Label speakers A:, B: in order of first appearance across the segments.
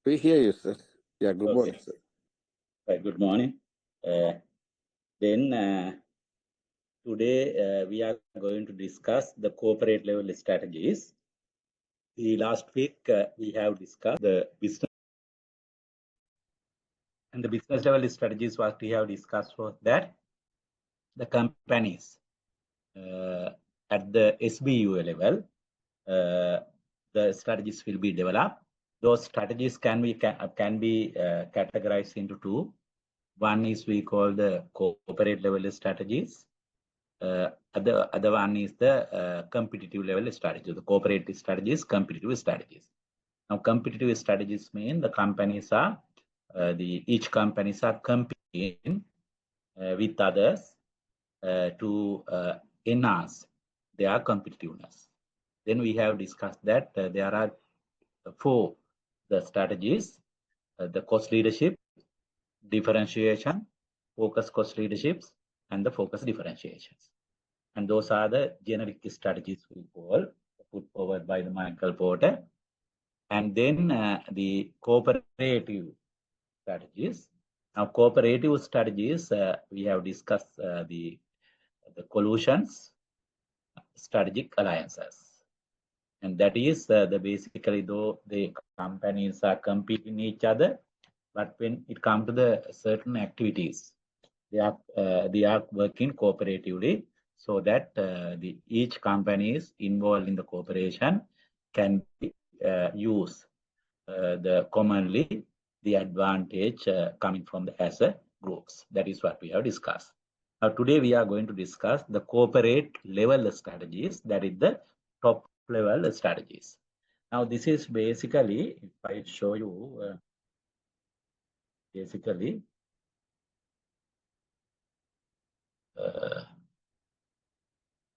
A: We hear you, sir. Yeah, good morning,
B: Okay.
A: sir.
B: Right, good morning. Today we are going to discuss the corporate level strategies. The last week we have discussed the business and the business level strategies. What we have discussed was that the companies at the SBU level, the strategies will be developed. Those strategies can be categorized into two. One is we call the corporate level strategies. Other one is the competitive level strategy. The corporate strategies, competitive strategies. Now, competitive strategies mean the companies are each companies are competing with others to enhance their competitiveness. Then we have discussed that there are four the strategies: the cost leadership, differentiation, focus cost leaderships, and the focus differentiations. And those are the generic strategies we call put forward by the Michael Porter. And then the cooperative strategies. Now, cooperative strategies, we have discussed the collusions, strategic alliances. And that is the basically though the companies are competing each other, but when it comes to the certain activities, they are working cooperatively so that each companies involved in the cooperation can use the commonly the advantage coming from the as a groups. That is what we have discussed. Now today we are going to discuss the corporate level strategies, that is the top level strategies. Now this is basically, if I show you basically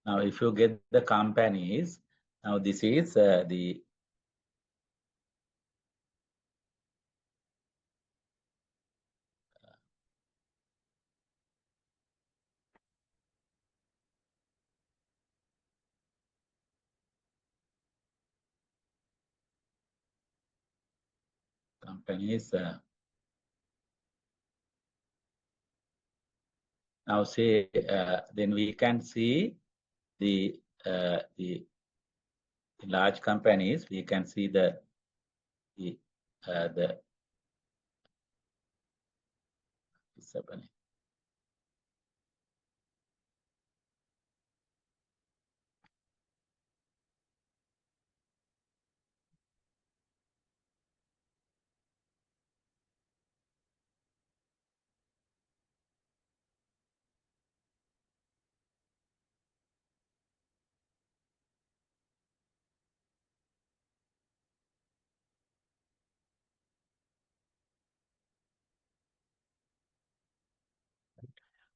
B: now if you get the companies, now this is the companies. Now say then we can see the large companies. We can see the it's happening.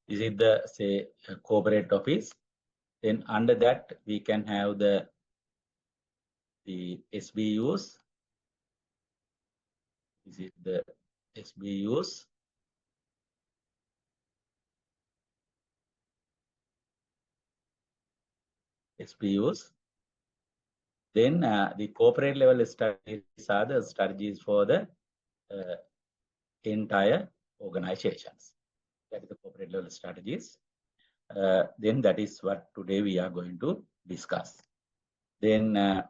B: This is the say corporate office. Then under that we can have the SBUs. This is the SBUs. SBUs. Then the corporate level strategies are the strategies for the entire organizations. That is the corporate level strategies. Then that is what today we are going to discuss. Then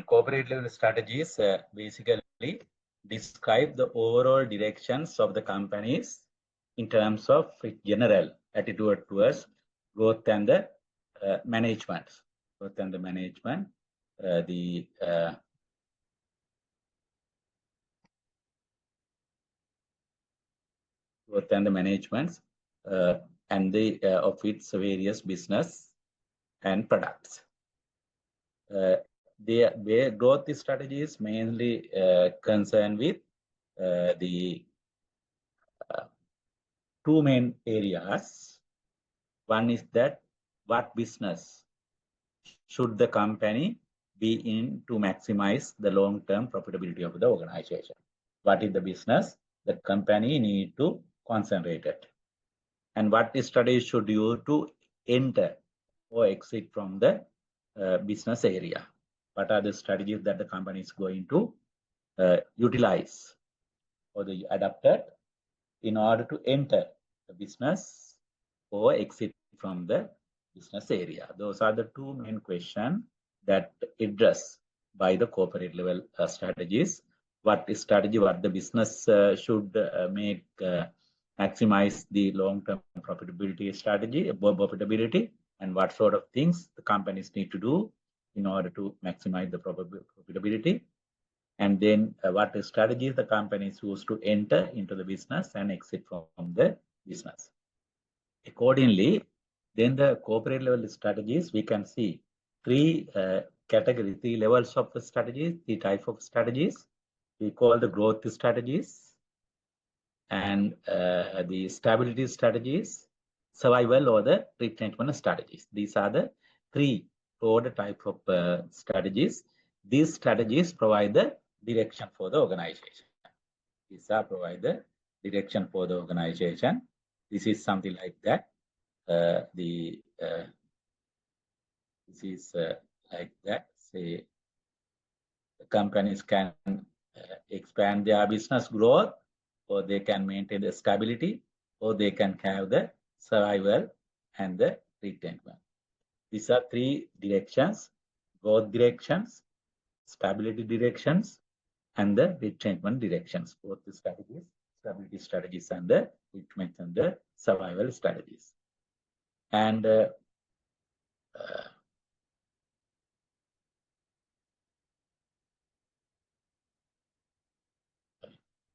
B: corporate level strategies basically describe the overall directions of the companies in terms of general attitude towards growth and the management. Growth and the management, growth and the management, and of its various business and products. Their growth strategy is mainly concerned with the two main areas. One is that what business should the company be in to maximize the long-term profitability of the organization? What is the business the company need to concentrate it? And what strategies should you to enter or exit from the business area? What are the strategies that the company is going to utilize or the adapted in order to enter the business or exit from the business area? Those are the two main questions that address by the corporate level strategies. What strategy, what the business should make maximize the long-term profitability strategy, profitability, and what sort of things the companies need to do in order to maximize the profitability. And then what strategies the companies use to enter into the business and exit from the business. Accordingly, then the corporate level strategies, we can see three categories, three levels of the strategies, the type of strategies. We call the growth strategies and the stability strategies, survival or the retrenchment strategies. These are the three broad type of strategies. These strategies provide the direction for the organization. These are provide the direction for the organization. This is something like that. This is like that. Say the companies can expand their business growth, or they can maintain the stability, or they can have the survival and the retention. These are three directions: growth directions, stability directions, and the retrenchment directions. Both the strategies, stability strategies, and the retrenchment and the survival strategies. And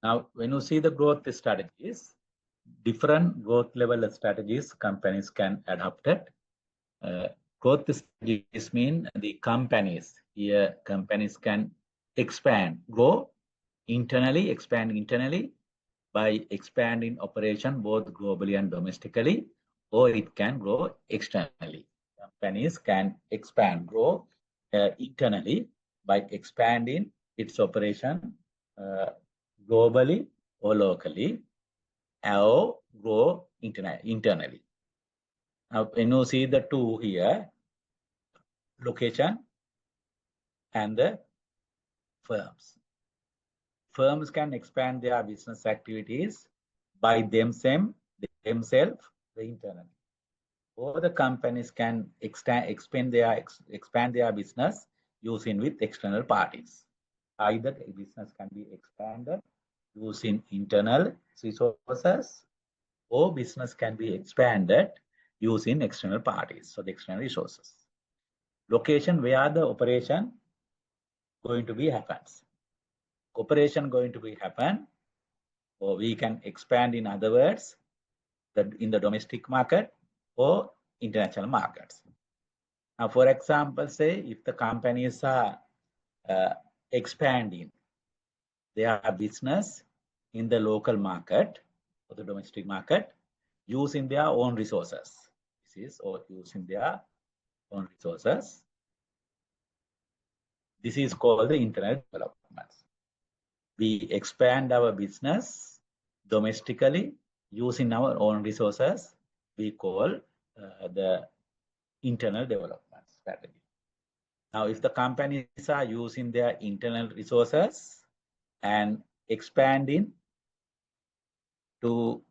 B: now, when you see the growth strategies, different growth level strategies companies can adopt it. Growth strategies mean the companies here. Companies can expand, grow internally, expand internally by expanding operation both globally and domestically, or it can grow externally. Companies can expand, grow internally by expanding its operation globally or locally, or grow internally. Now, when you see the two here, location and the firms. Firms can expand their business activities by themselves internally, or the companies can expand their business using with external parties. Either a business can be expanded using internal resources, or business can be expanded using external parties, so the external resources. Location, where the operation going to be happens. Operation going to be happen, or we can expand, in other words, that in the domestic market or international markets. Now, for example, say if the companies are expanding their business in the local market or the domestic market using their own resources. This is or using their own resources. This is called the internal development. We expand our business domestically using our own resources. We call the internal development strategy. Now, if the companies are using their internal resources and expanding to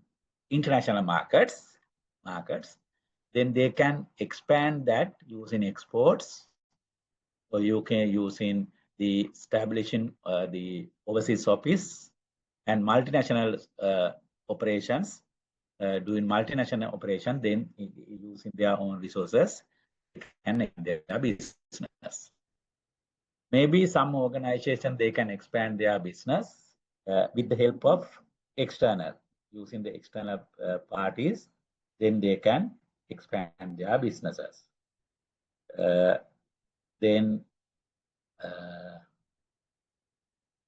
B: international markets, then they can expand that using exports, or you can using the establishing the overseas office and multinational operations, doing multinational operation, then using their own resources and their business. Maybe some organization, they can expand their business with the help of external, using the external parties. then they can expand their businesses. Then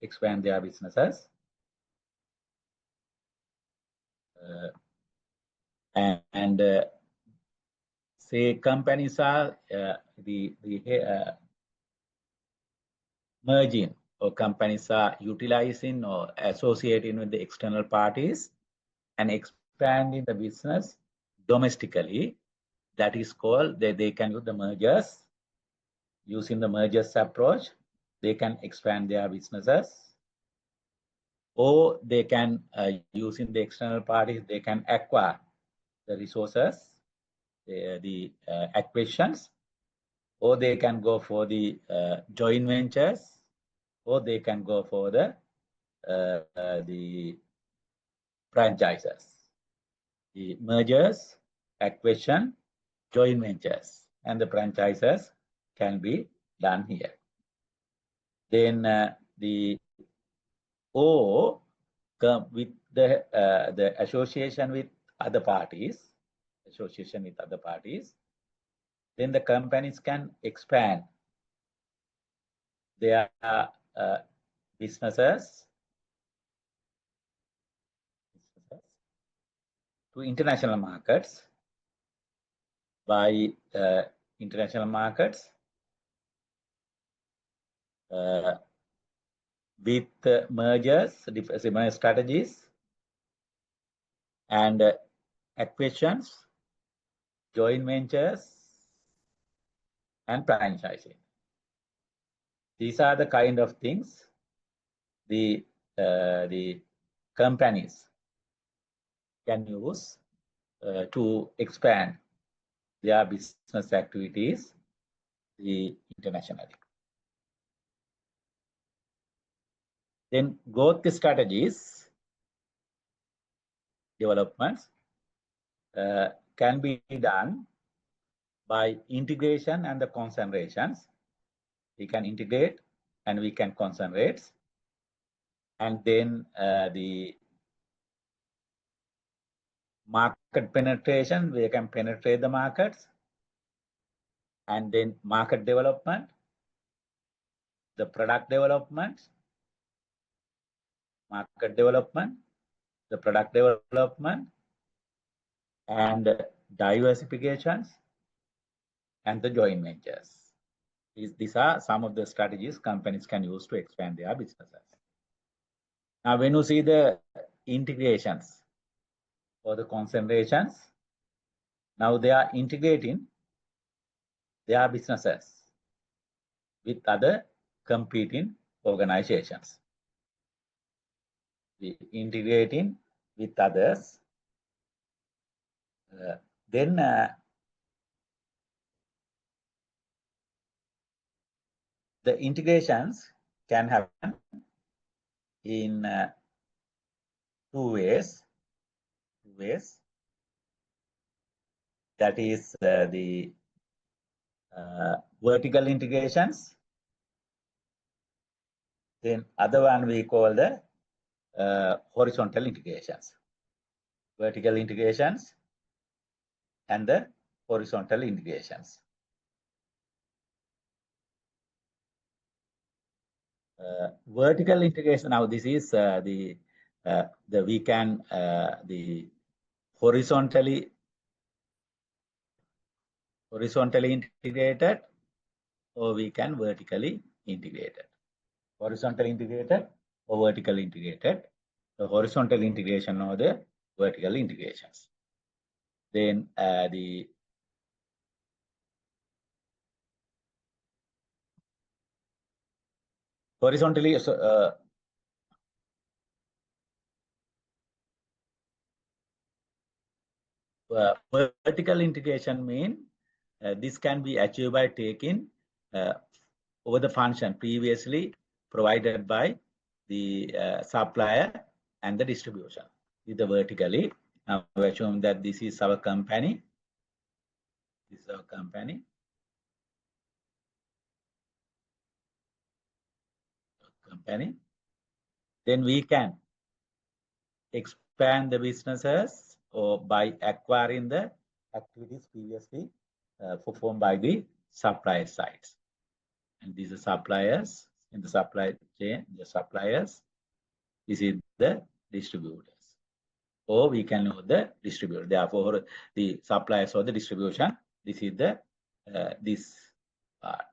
B: expand their businesses. And say companies are merging, or companies are utilizing or associating with the external parties and expanding the business domestically. That is called, they can use the mergers. Using the mergers approach, they can expand their businesses, or they can, using the external parties, they can acquire the resources, the acquisitions, or they can go for the joint ventures, or they can go for the franchises. The mergers, acquisition, joint ventures, and the franchises can be done here. Then with the association with other parties, then the companies can expand their businesses to international markets. By international markets with mergers, similar strategies, and acquisitions, joint ventures, and franchising. These are the kind of things the companies can use to expand their business activities internationally. Then growth strategies developments can be done by integration and the concentrations. We can integrate and we can concentrate, and then the market penetration, we can penetrate the markets, and then market development, the product development, market development, the product development, and diversifications, and the joint ventures. These are some of the strategies companies can use to expand their businesses. Now, when you see the integrations or the concentrations, now they are integrating their businesses with other competing organizations. Integrating with others. Then the integrations can happen in two ways. That is the vertical integrations. Then other one we call the horizontal integrations. Vertical integrations and the horizontal integrations. Vertical integration. Now this is the horizontally integrated, or we can vertically integrated. Horizontal integrated or vertical integrated. The horizontal integration or the vertical integrations. Then the horizontally vertical integration mean this can be achieved by taking over the function previously provided by the supplier and the distribution. With the vertically, now we assume that this is our company. This is our company. Then we can expand the businesses or by acquiring the activities previously performed by the supplier sides. And these are suppliers in the supply chain, the suppliers. This is the distributors. Or we can know the distributor. Therefore, the suppliers or the distribution, this is the this part.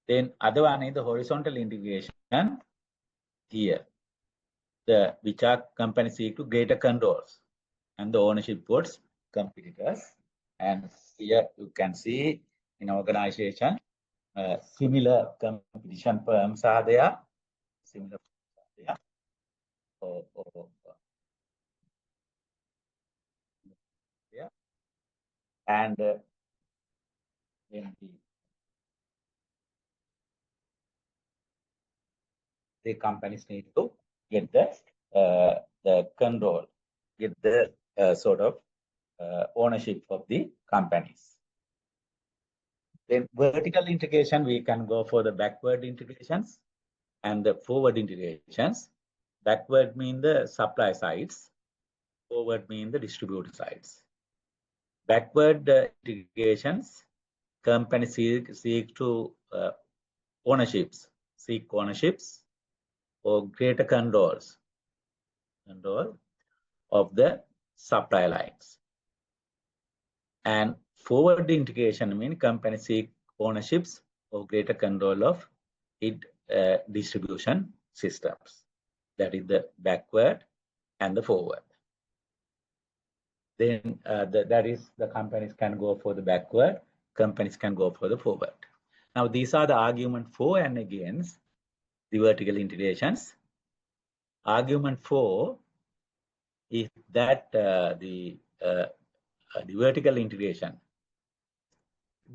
B: Then other one is the horizontal integration here. Which are companies seek to greater controls and the ownership towards competitors. And here you can see in organization, similar competition firms are there. Similar firms are there. And then the companies need to get the control, get the sort of ownership of the companies. Then vertical integration, we can go for the backward integrations and the forward integrations. Backward mean the supply sides, forward mean the distributor sides. Backward integrations, companies seek to seek ownerships or greater control of the supply lines. And forward integration means companies seek ownerships or greater control of its distribution systems. That is the backward and the forward. Then that is the companies can go for the backward, companies can go for the forward. Now these are the argument for and against the vertical integrations. Argument for is that the vertical integration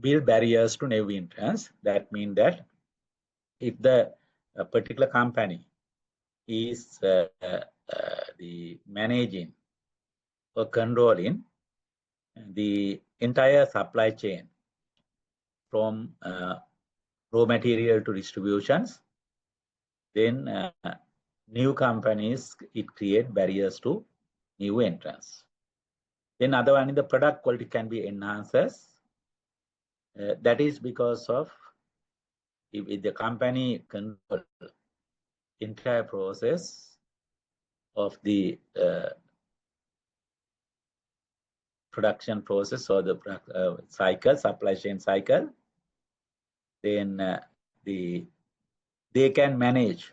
B: build barriers to new entrants. That means that if the particular company is the managing or controlling the entire supply chain from raw material to distributions, then new companies, it create barriers to new entrants. Then other one is the product quality can be enhanced. That is because of if the company control entire process of the production process or the cycle, supply chain cycle, then they can manage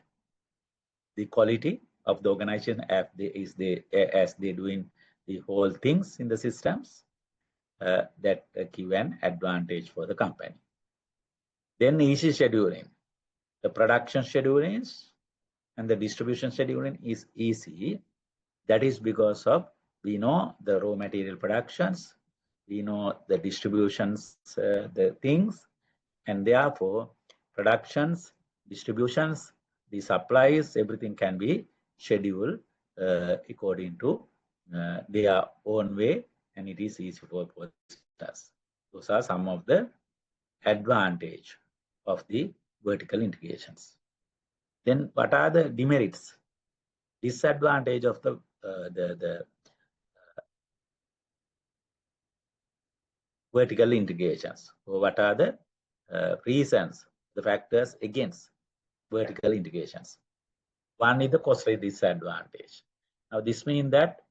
B: the quality of the organization as they doing the whole things in the systems. That give an advantage for the company. Then easy scheduling. The production scheduling and the distribution scheduling is easy. That is because of we know the raw material productions, we know the distributions, the things, and therefore productions, distributions, the supplies, everything can be scheduled according to their own way, and it is easy for us. Those are some of the advantage of the vertical integrations. Then what are the demerits, disadvantage of the vertical integrations? Or what are the reasons, the factors against vertical integrations? One is the costly disadvantage. Now this means that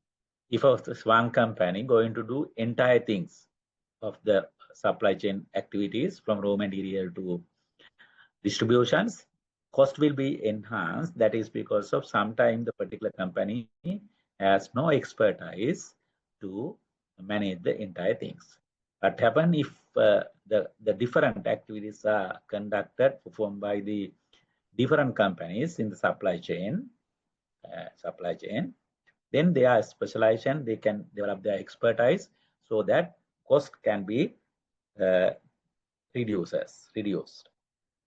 B: if one company going to do entire things of the supply chain activities from raw material to distributions, cost will be enhanced. That is because of sometimes the particular company has no expertise to manage the entire things. What happens if the different activities are conducted, performed by the different companies in the supply chain, then they are specialization, they can develop their expertise so that cost can be reduced.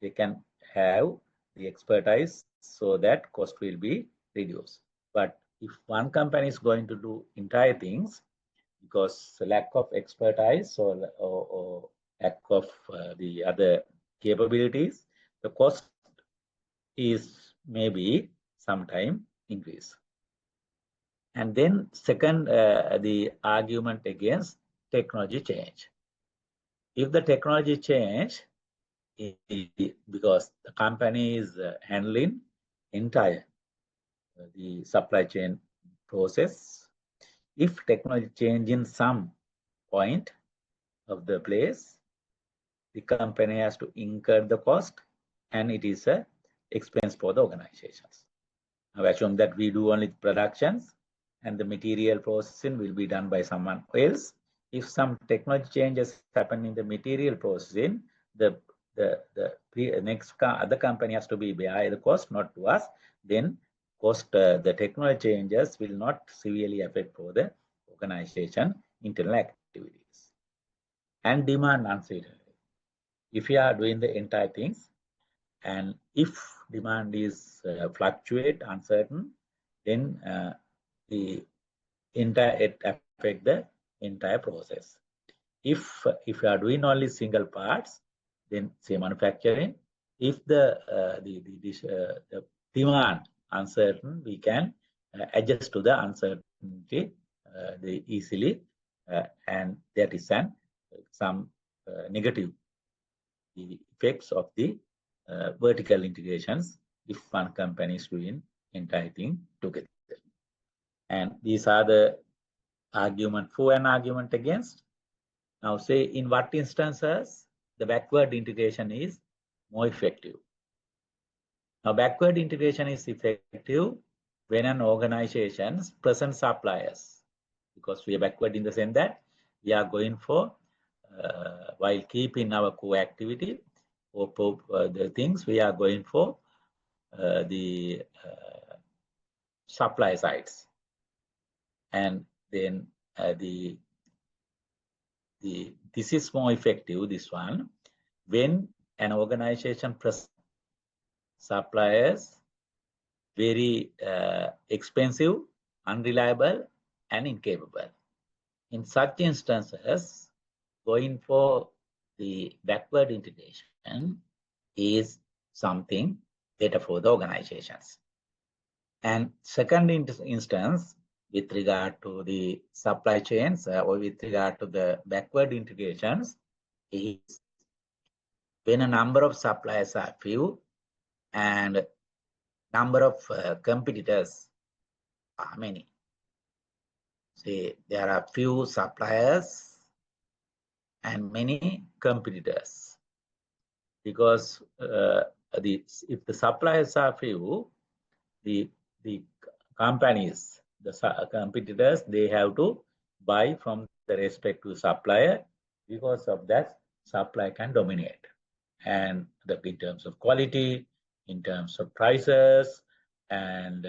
B: They can have the expertise so that cost will be reduced. But if one company is going to do entire things, because lack of expertise or lack of the other capabilities, the cost is maybe sometime increase. And then second, the argument against technology change. If the technology change, because the company is handling entire the supply chain process, if technology change in some point of the place, the company has to incur the cost, and it is a expense for the organizations. Now assume that we do only productions and the material processing will be done by someone else. If some technology changes happen in the material processing, the next other company has to be bear the cost, not to us. Then cost the technology changes will not severely affect for the organization internal activities. And demand uncertainty. If you are doing the entire things, and if demand is fluctuate, uncertain, then the entire it affect the entire process. If you are doing only single parts, then say manufacturing. If the demand uncertain, we can adjust to the uncertainty easily, and that is some negative effects of the vertical integrations if one company is doing entire thing together. And these are the argument for and argument against. Now say in what instances the backward integration is more effective. Now backward integration is effective when an organization's present suppliers, because we are backward in the sense that we are going for while keeping our core activity or the things we are going for the supply sides, and then this is more effective, this one, when an organization suppliers very expensive, unreliable, and incapable. In such instances, going for the backward integration is something better for the organizations. And second instance, with regard to the supply chains or with regard to the backward integrations, is when a number of suppliers are few and number of competitors are many. Say there are few suppliers and many competitors, because if the suppliers are few, the companies, the competitors, they have to buy from the respective supplier. Because of that, supply can dominate, and in terms of quality, in terms of prices, and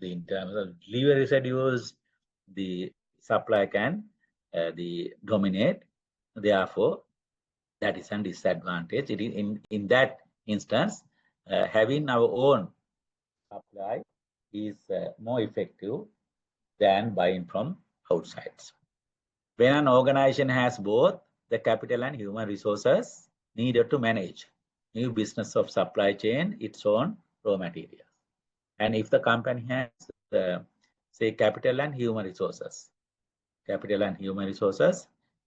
B: in terms of delivery schedules, the supply can dominate. Therefore, that is a disadvantage. It is in that instance, having our own supply is more effective than buying from outsides. When an organization has both the capital and human resources needed to manage new business of supply chain, its own raw materials. And if the company has, say, capital and human resources,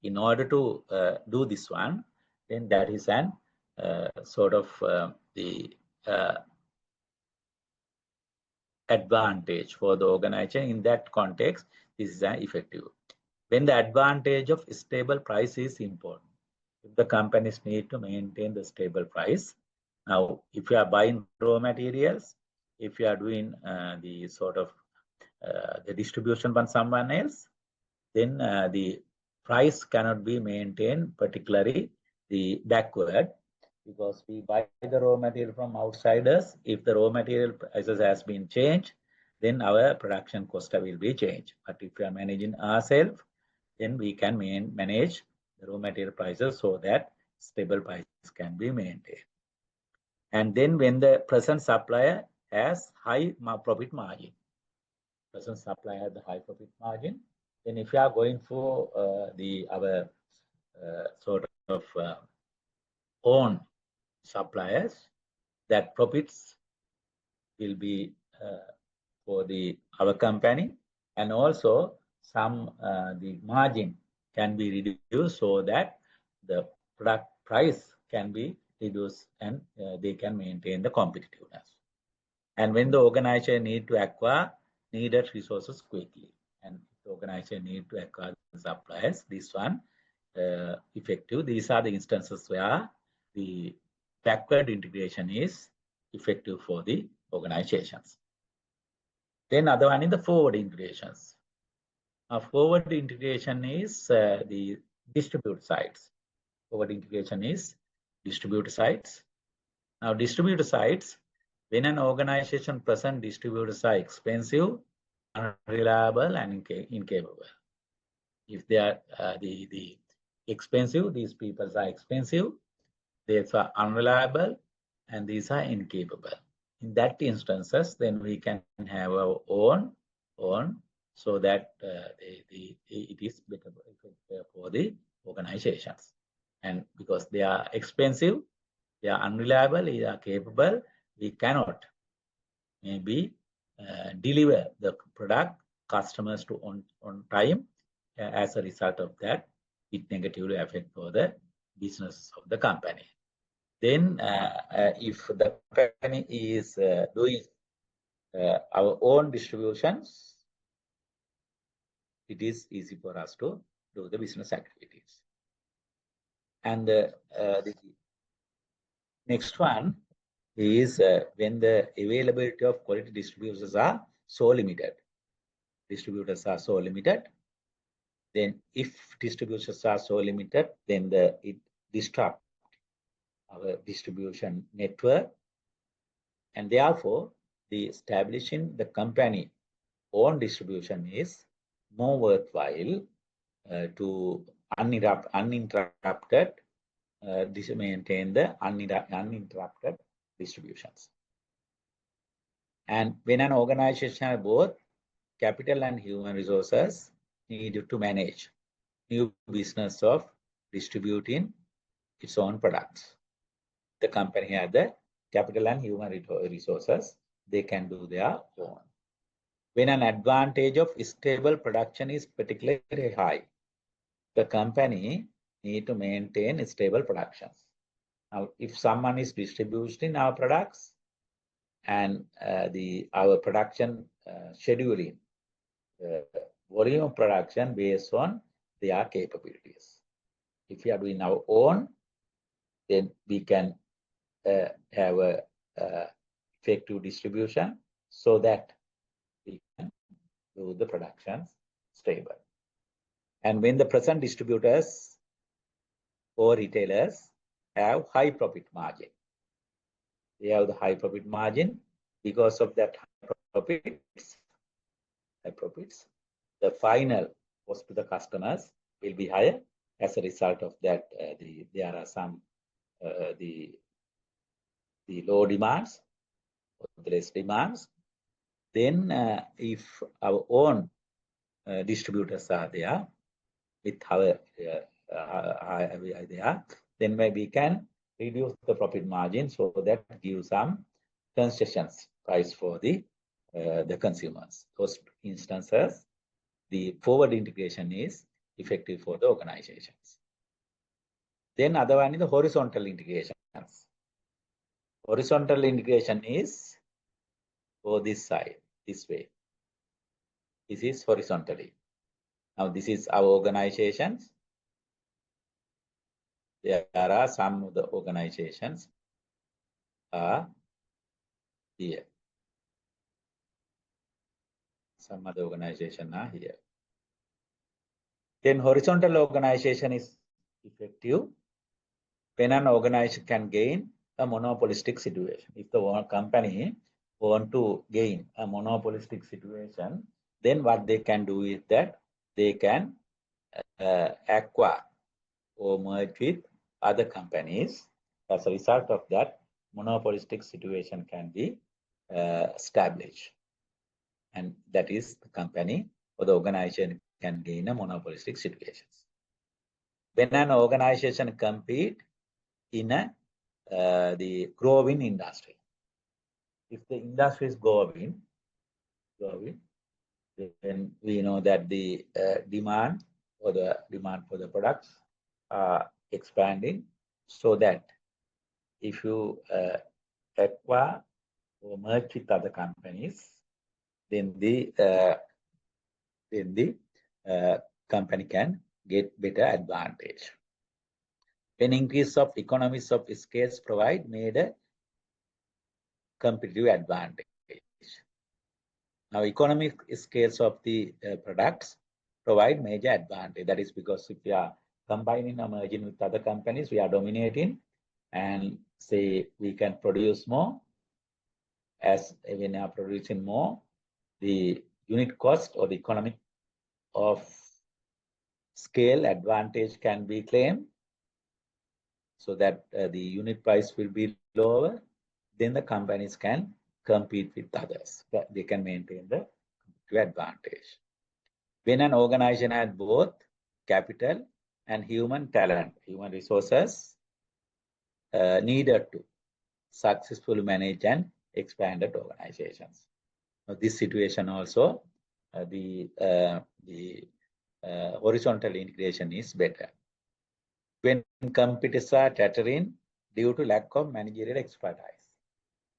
B: in order to do this one, then that is an sort of the advantage for the organization. In that context, this is effective. When the advantage of stable price is important, if the companies need to maintain the stable price. Now, if you are buying raw materials, if you are doing the sort of the distribution by someone else, then the price cannot be maintained, particularly the backward, because we buy the raw material from outsiders. If the raw material prices has been changed, then our production cost will be changed. But if we are managing ourselves, then we can manage the raw material prices so that stable prices can be maintained. And then when the present supplier has high profit margin, then if you are going for our sort of own suppliers, that profits will be for our company, and also some the margin can be reduced so that the product price can be reduced and they can maintain the competitiveness. And when the organization need to acquire needed resources quickly, and the organization need to acquire the suppliers, this one effective. These are the instances where the backward integration is effective for the organizations. Then other one is the forward integrations. Forward integration is the distributed sites. Forward integration is distributed sites. Now distributed sites, when an organization present distributors are expensive, unreliable, and incapable. If they are the expensive, these people are expensive, they are unreliable, and these are incapable. In that instances, then we can have our own so that it is better for the organizations. And because they are expensive, they are unreliable, they are capable, we cannot maybe deliver the product customers to on time. As a result of that, it negatively affects for the business of the company. Then if the company is doing our own distributions, it is easy for us to do the business activities. And the next one is when the availability of quality distributors are so limited. Distributors are so limited. Then if distributors are so limited, then it disrupts our distribution network. And therefore, the establishing the company own distribution is more worthwhile to uninterrupted maintain the uninterrupted distributions. And when an organization has both capital and human resources needed to manage new business of distributing its own products, the company has the capital and human resources, they can do their own. When an advantage of stable production is particularly high, the company need to maintain stable productions. Now, if someone is distributing our products and our production scheduling, volume of production based on their capabilities. If we are doing our own, then we can have a effective distribution so that we can do the productions stable. And when the present distributors or retailers have high profit margin, they have the high profit margin. Because of that high profits, the final cost to the customers will be higher. As a result of that, there are some the low demands or the less demands. Then if our own distributors are there with our then maybe we can reduce the profit margin so that gives some concessions price for the consumers. Those instances, the forward integration is effective for the organizations. Then other one is the horizontal integrations. Horizontal integration is for this side, this way. This is horizontally. Now this is our organizations. There are some of the organizations are here. Some other organizations are here. Then horizontal organization is effective when an organization can gain a monopolistic situation. If the company want to gain a monopolistic situation, then what they can do is that they can acquire or merge with other companies. As a result of that, monopolistic situation can be established. And that is the company or the organization can gain a monopolistic situation. When an organization compete in the growing industry, if the industry is growing, then we know that the demand for the products are expanding, so that if you acquire or merge with other companies, then the company can get better advantage. When increase of economies of scale provide made a competitive advantage. Now, economic scales of the products provide major advantage. That is because if we are combining or merging with other companies, we are dominating, and say we can produce more. As when we are producing more, the unit cost or the economic of scale advantage can be claimed, so that the unit price will be lower. Then the companies can compete with others. They can maintain the advantage. When an organization has both capital and human talent, human resources needed to successfully manage and expanded organizations. Now, this situation also, the horizontal integration is better. When competitors are chattering due to lack of managerial expertise.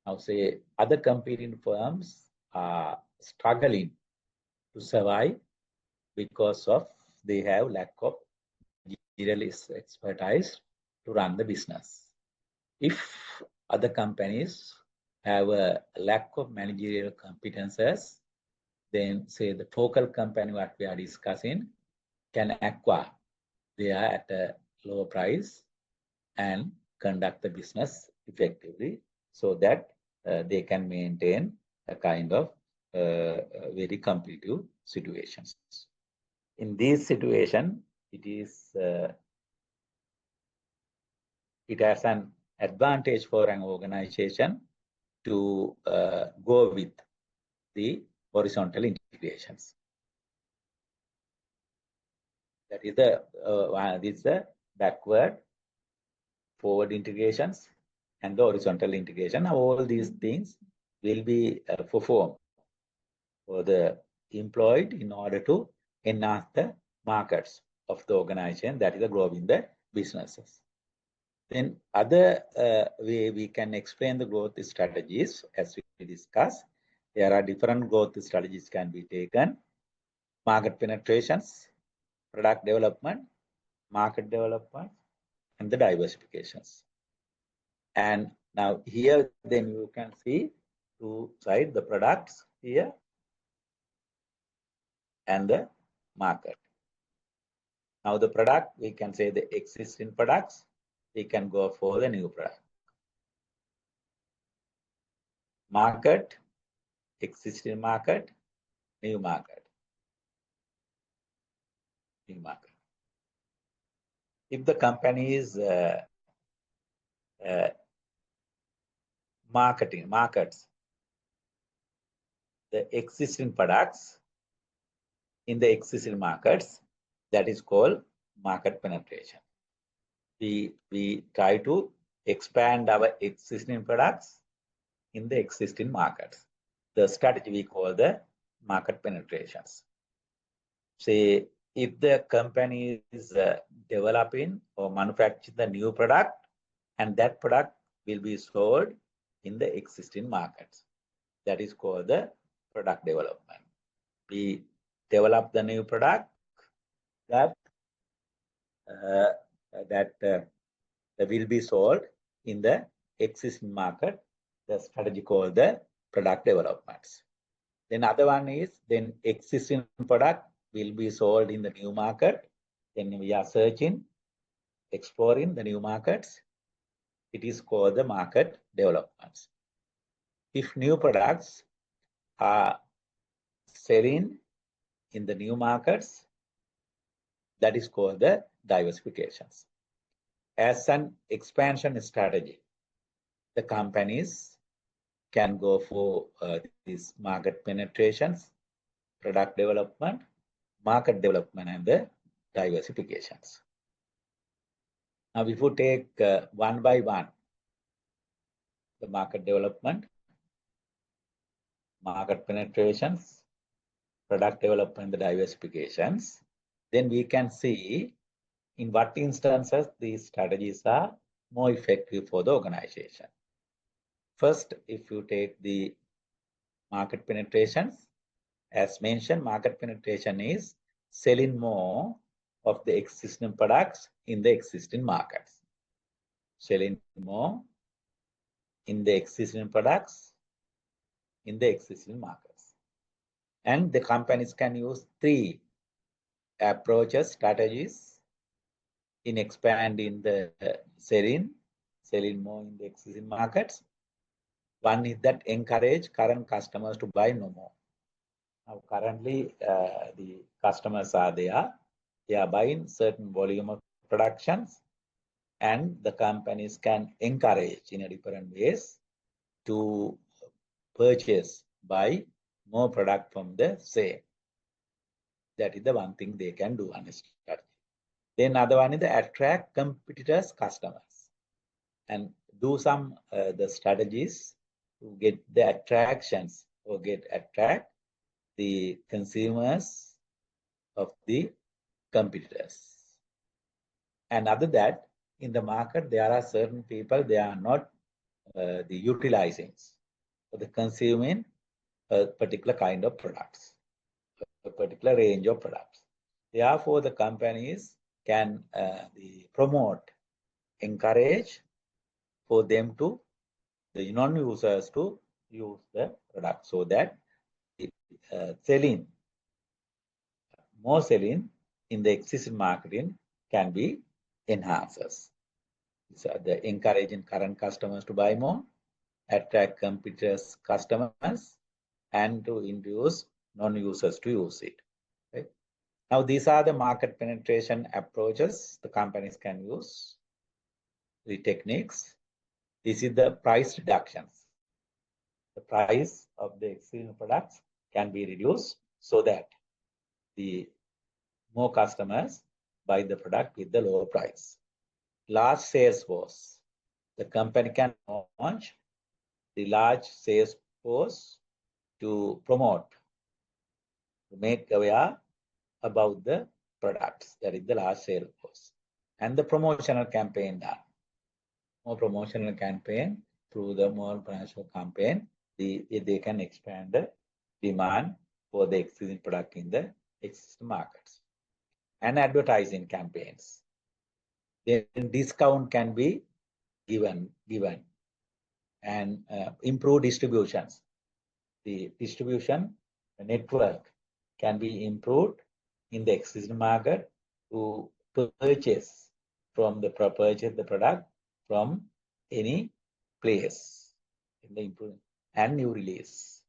B: Now, say other competing firms are struggling to survive because of they have lack of managerial expertise to run the business. If other companies have a lack of managerial competences, then say the focal company what we are discussing can acquire. They are at a lower price and conduct the business effectively, so that they can maintain a kind of very competitive situations. In this situation, it has an advantage for an organization to go with the horizontal integrations. That is the backward, forward integrations, and the horizontal integration. All these things will be performed for the employed in order to enhance the markets of the organization, that is the growing the businesses. Then other way we can explain the growth strategies, as we discussed. There are different growth strategies can be taken: market penetrations, product development, market development, and the diversifications. And now here, then you can see two sides, the products here and the market. Now the product, we can say the existing products, we can go for the new product. Market, existing market, new market. New market. If the company is markets the existing products in the existing markets, that is called market penetration. We try to expand our existing products in the existing markets. The strategy we call the market penetrations. Say if the company is developing or manufacturing the new product, and that product will be sold in the existing markets, that is called the product development. We develop the new product that will be sold in the existing market. The strategy called the product developments. Then other one is then existing product will be sold in the new market. Then we are searching, exploring the new markets. It is called the market developments. If new products are selling in the new markets, that is called the diversifications. As an expansion strategy, the companies can go for these market penetrations, product development, market development, and the diversifications. Now, if we take one by one, the market development, market penetrations, product development, the diversifications, then we can see in what instances these strategies are more effective for the organization. First, if you take the market penetrations, as mentioned, market penetration is selling more of the existing products in the existing markets. Selling more in the existing products in the existing markets. And the companies can use three approaches, strategies in expanding the selling more in the existing markets. One is that encourage current customers to buy no more. Now, currently, the customers are there. They are buying certain volume of productions, and the companies can encourage in a different ways to purchase, buy more product from the same. That is the one thing they can do on a strategy. Then another one is the attract competitors' customers and do some the strategies to get the attractions or attract the consumers of the competitors. And other that, in the market, there are certain people, they are not the utilizing or the consuming a particular kind of products, a particular range of products. Therefore, the companies can promote, encourage for them to, the non-users to use the product so that selling, more selling in the existing marketing can be enhanced. So the encouraging current customers to buy more, attract competitors' customers, and to induce non-users to use it. Right? Now, these are the market penetration approaches the companies can use, the techniques. This is the price reductions. The price of the existing products can be reduced so that the more customers buy the product with the lower price. Large sales force. The company can launch the large sales force to promote, to make aware about the products. That is the large sales force. And the promotional campaign done. More promotional campaign through the more promotional campaign, they can expand the demand for the existing product in the existing markets. And advertising campaigns. Then discount can be given and improve distributions. The distribution network can be improved in the existing market to purchase the product from any place in the improvement and new release.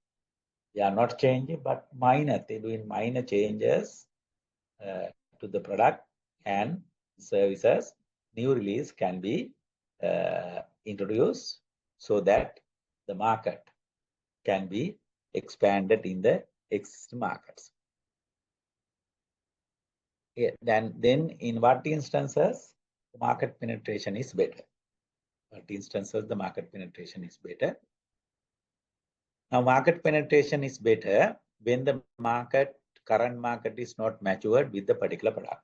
B: They are not changing, but minor. They're doing minor changes to the product and services. New release can be introduced so that the market can be expanded in the existing markets. Yeah, then in what instances the market penetration is better? What instances the market penetration is better? Now, market penetration is better when the current market is not matured with the particular product.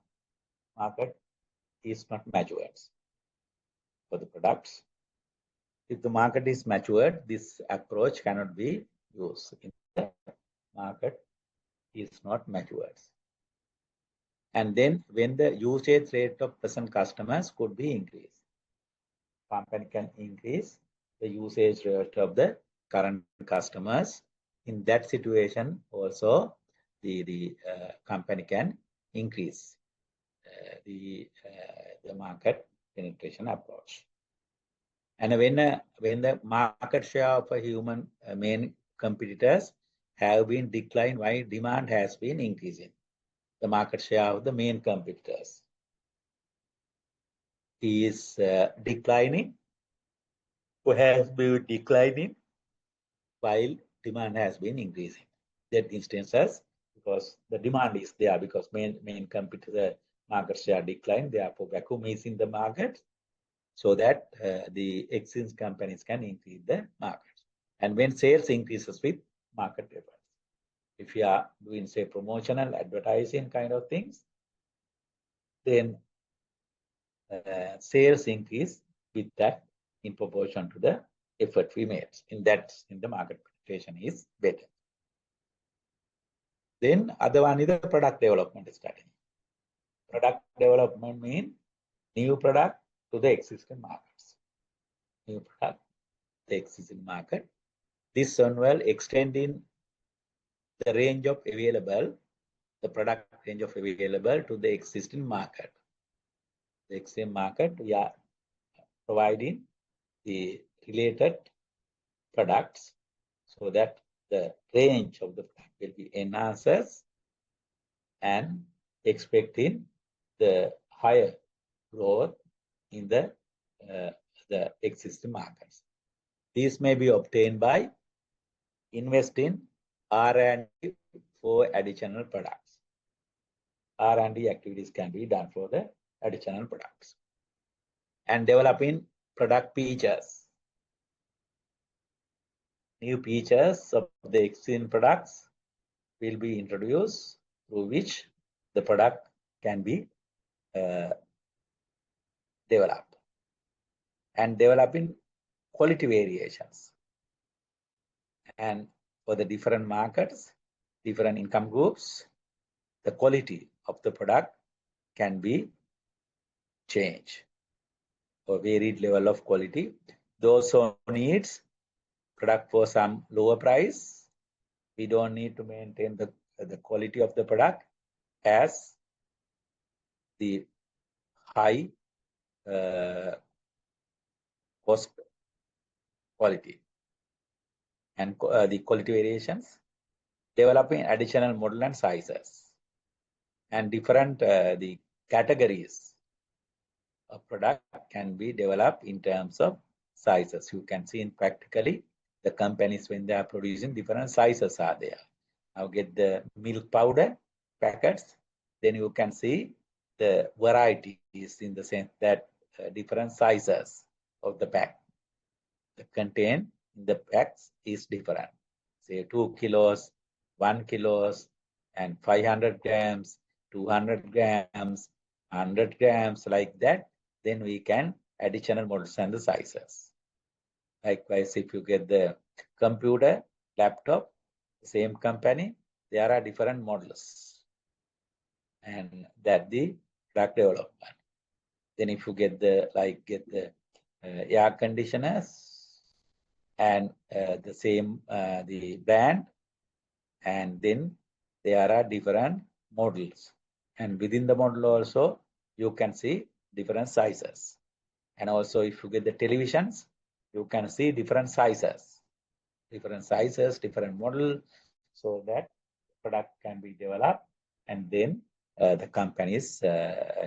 B: Market is not matured for the products. If the market is matured, this approach cannot be used. If the market is not matured. And then when the usage rate of present customers could be increased. Company can increase the usage rate of the current customers. In that situation, also the company can increase the market penetration approach. And when the market share of a human main competitors have been declined, while demand has been increasing, the market share of the main competitors is declining, or has been declining, while demand has been increasing. That instances, because the demand is there, because main competitor market share decline, therefore vacuum is in the market, so that the existing companies can increase the market. And when sales increases with market difference. If you are doing, say, promotional advertising kind of things, then sales increase with that in proportion to the effort we made. In the market penetration is better. Then other one is the product development strategy. Product development means new product to the existing markets. New product, the existing market. This one will extending the range of available, the product range of available to the existing market. The existing market, we are providing the related products so that the range of the product will be enhanced and expecting the higher growth in the existing markets. These may be obtained by investing R&D for additional products. R&D activities can be done for the additional products. And developing product features. New features of the existing products will be introduced through which the product can be developed. And developing quality variations. And for the different markets, different income groups, the quality of the product can be changed for varied level of quality. Those who needs product for some lower price, we don't need to maintain the quality of the product as the high cost quality. And the quality variations, developing additional model and sizes, and different the categories of product can be developed in terms of sizes. You can see in practically the companies when they are producing different sizes are there. Now get the milk powder packets, then you can see the varieties in the sense that different sizes of the pack. The content in the packs is different. Say 2 kilos, 1 kilos, and 500 grams, 200 grams, 100 grams, like that. Then we can additional models and the sizes. Likewise, if you get the computer, laptop, same company, there are different models. And that the product development. Then if you get the air conditioners and the same the brand, and then there are different models. And within the model also, you can see different sizes. And also if you get the televisions, you can see different sizes, different model, so that product can be developed, and then the companies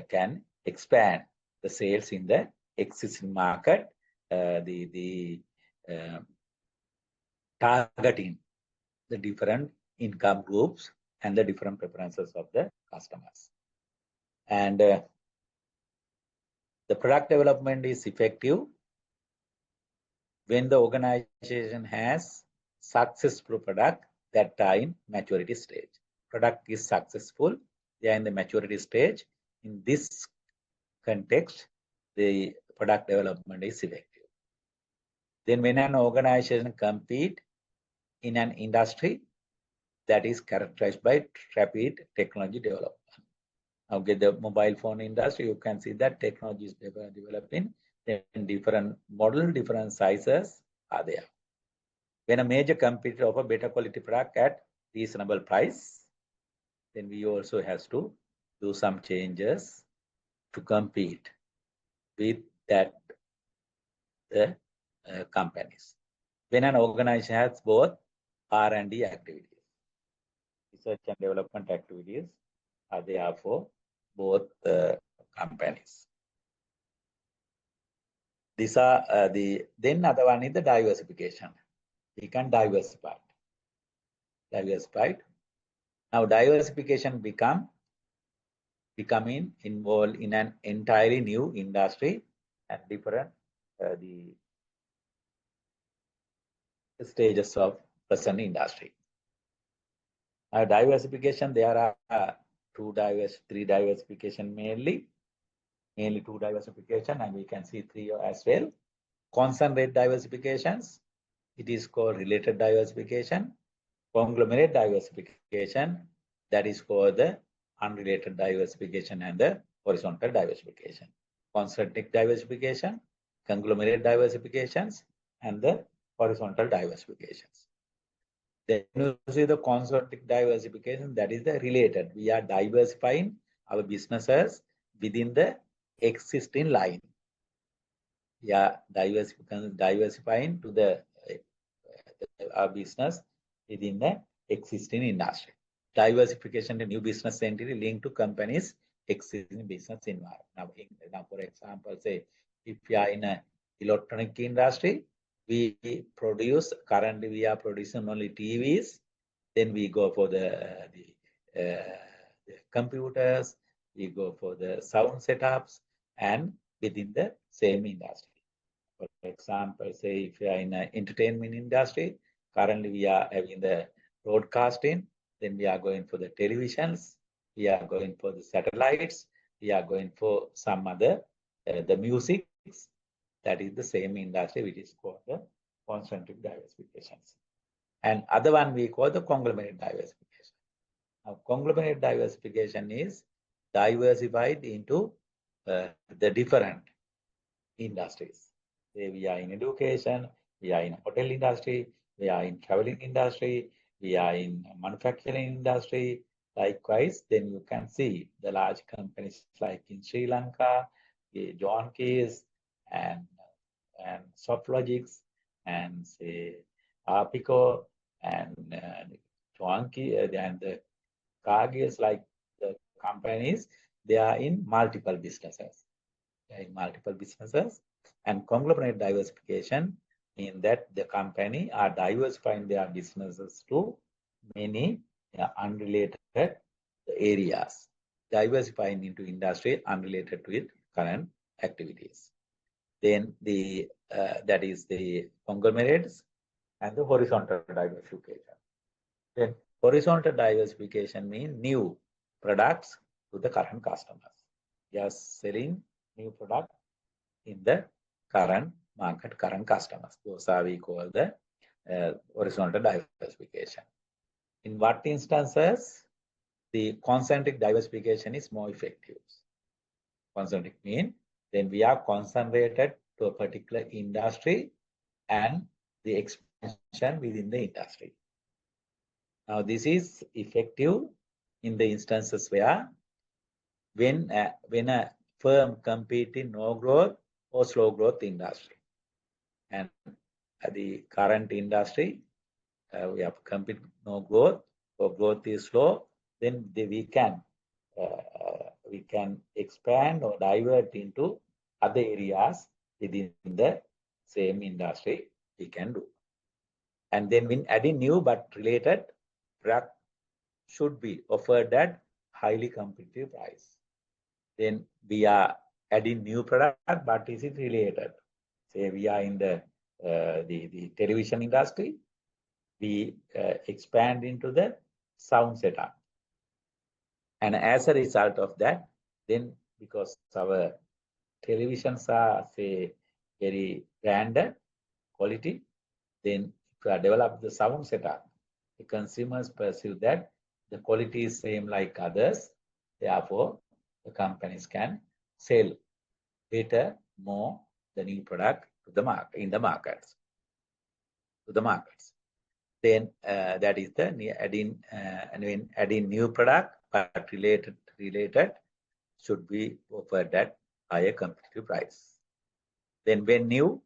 B: can expand the sales in the existing market, targeting the different income groups and the different preferences of the customers. And the product development is effective when the organization has successful product that are in maturity stage. Product is successful, they are in the maturity stage. In this context, the product development is effective. Then when an organization compete in an industry that is characterized by rapid technology development. Now get the mobile phone industry, you can see that technology is developing, then different model, different sizes are there. When a major competitor offers better quality product at reasonable price, then we also has to do some changes to compete with that companies. When an organization has both R&D activities, research and development activities are there for both companies. These are then other one is the diversification. We can diversify. Now diversification becoming involved in an entirely new industry and different the stages of present industry. Diversification, there are three diversification mainly two diversification, and we can see three as well. Concentrate diversifications, it is called related diversification. Conglomerate diversification, that is called the unrelated diversification and the horizontal diversification. Concentric diversification, conglomerate diversifications, and the horizontal diversifications. Then you see the concentric diversification, that is the related. We are diversifying our businesses within the existing line. We are diversifying to the our business within the existing industry. Diversification to new business entity linked to companies' existing business environment. Now, for example, say if you are in a electronic industry, we produce, currently we are producing only TVs, then we go for the computers, we go for the sound setups, and within the same industry. For example, say if you are in the entertainment industry, currently we are having the broadcasting, then we are going for the televisions, we are going for the satellites, we are going for some other, the music, that is the same industry, which is called the concentric diversifications. And other one we call the conglomerate diversification. Now, conglomerate diversification is diversified into the different industries. Say we are in education, we are in hotel industry, we are in traveling industry, we are in manufacturing industry. Likewise, then you can see the large companies like in Sri Lanka, John Case and Softlogics and say Arpico and Chuanki and the Cargill, like the companies, they are in multiple businesses. They are in multiple businesses. And conglomerate diversification means that the company are diversifying their businesses to many unrelated areas, diversifying into industry unrelated to its current activities. Then the that is the conglomerates and the horizontal diversification. Then horizontal diversification means new products to the current customers. We are selling new product in the current market, current customers. Those are we call the horizontal diversification. In what instances the concentric diversification is more effective? Concentric means then we are concentrated to a particular industry and the expansion within the industry. Now, this is effective in the instances where when a firm competes in no growth or slow growth industry, and the current industry we have competed no growth or growth is slow, then we can expand or divert into other areas within the same industry we can do. And then when adding new but related product should be offered at highly competitive price. Then we are adding new product, but is it related? Say we are in the television industry, we expand into the sound setup. And as a result of that, then because our televisions are, say, very branded quality, then if you develop the sound setup, the consumers perceive that the quality is same like others. Therefore, the companies can sell better, more the new product to the market, in the markets, to the markets. Then that is the adding, and when adding new product but related should be offered at higher competitive price. Then when new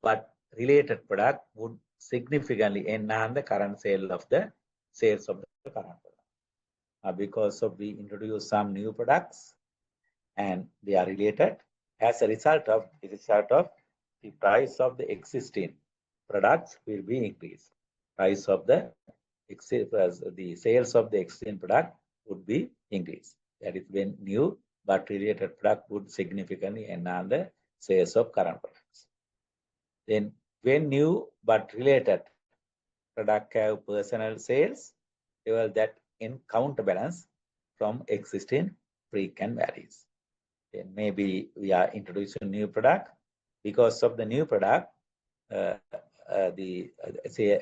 B: but related product would significantly enhance the current sales of the current product. Because of we introduce some new products and they are related, as a result of the price of the existing products will be increased. Price of the sales of the existing product would be increased. That is when new but related product would significantly enhance the sales of current products. Then when new but related product have personal sales, level that in counterbalance from existing freak and varies. Then maybe we are introducing new product. Because of the new product, say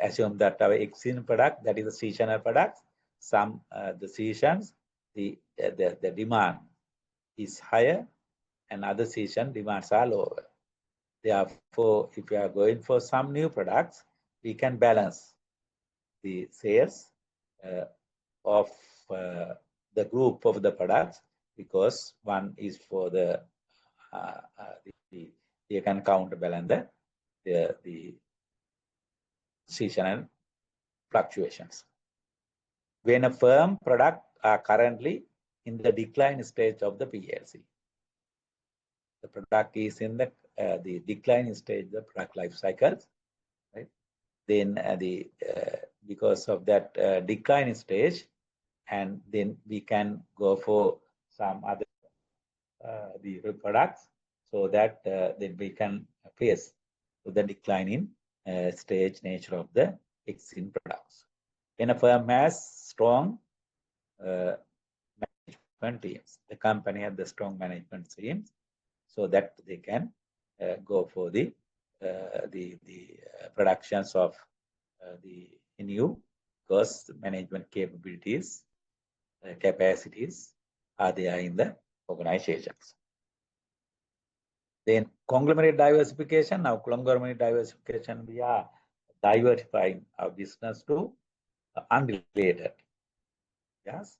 B: assume that our existing product, that is a seasonal product, some the seasons the demand is higher and other season demands are lower. Therefore, if we are going for some new products, we can balance the sales of the group of the products, because one is for the you can counterbalance the seasonal fluctuations. When a firm product are currently in the decline stage of the PLC, the product is in the decline stage of the product life cycles, right? Then because of that decline stage, and then we can go for some other the products, so that then we can face the declining stage nature of the existing products. When a firm has strong management teams, the company has the strong management teams, so that they can go for the productions of the new, because management capabilities, capacities are there in the organizations. Then conglomerate diversification. Now conglomerate diversification, we are diversifying our business to unrelated. Yes,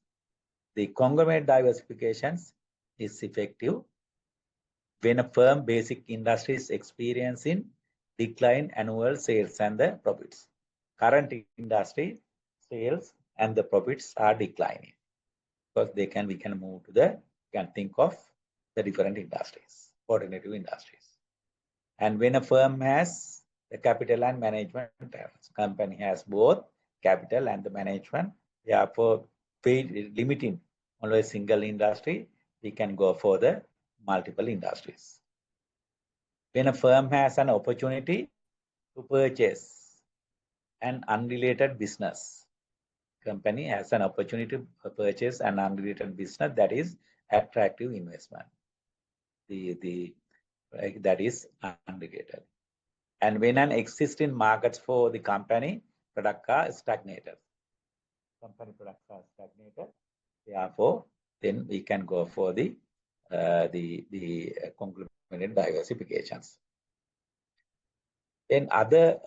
B: the conglomerate diversifications is effective when a firm basic industry is experiencing decline annual sales and the profits. Current industry sales and the profits are declining, because we can move to we can think of the different industries, alternative industries. And when a firm has the capital and management, company has both capital and the management, therefore limiting only a single industry, we can go for the multiple industries. When a firm has an opportunity to purchase an unrelated business, company has an opportunity to purchase an unrelated business, that is attractive investment. That is unrelated. And when an existing markets for the company product are stagnated, company products are stagnated, therefore then we can go for the conglomerate diversifications. Then other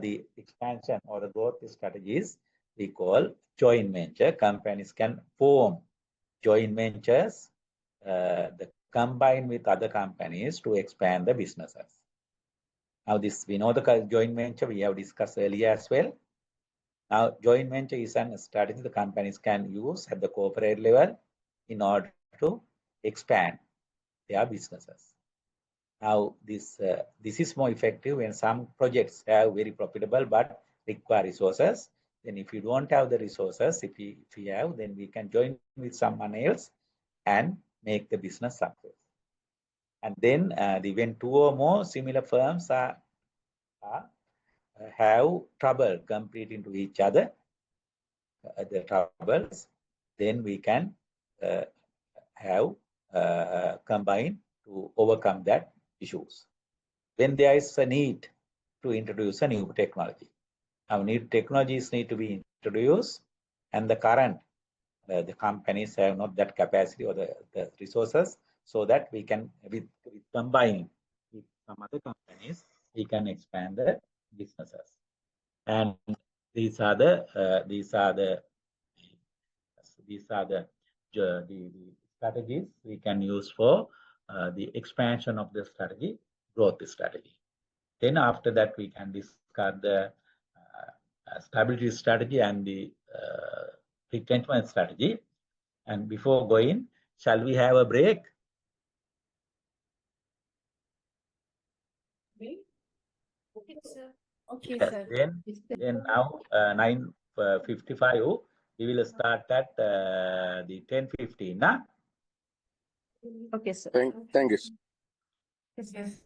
B: the expansion or the growth strategies we call joint venture. Companies can form joint ventures, combine with other companies to expand the businesses. Now this, we know the joint venture we have discussed earlier as well. Now joint venture is a strategy the companies can use at the corporate level in order to expand their businesses. Now this is more effective when some projects are very profitable but require resources. Then if you don't have the resources, if we have, then we can join with someone else and make the business success. And then when two or more similar firms have trouble competing to each other, the troubles, then we can have combine to overcome that issues. When there is a need to introduce a new technology, now new technologies need to be introduced, and the current the companies have not that capacity or the resources, so that we can with combining with some other companies, we can expand the businesses. And these are the strategies we can use for the expansion of the strategy, growth strategy. Then after that, we can discuss the stability strategy and the retrenchment strategy. And before going, shall we have a break?
C: Okay, sir. Okay, sir.
B: Then now 9:55, we will start at the 10:15.
C: Okay, sir.
A: Thank you.
C: Yes, yes.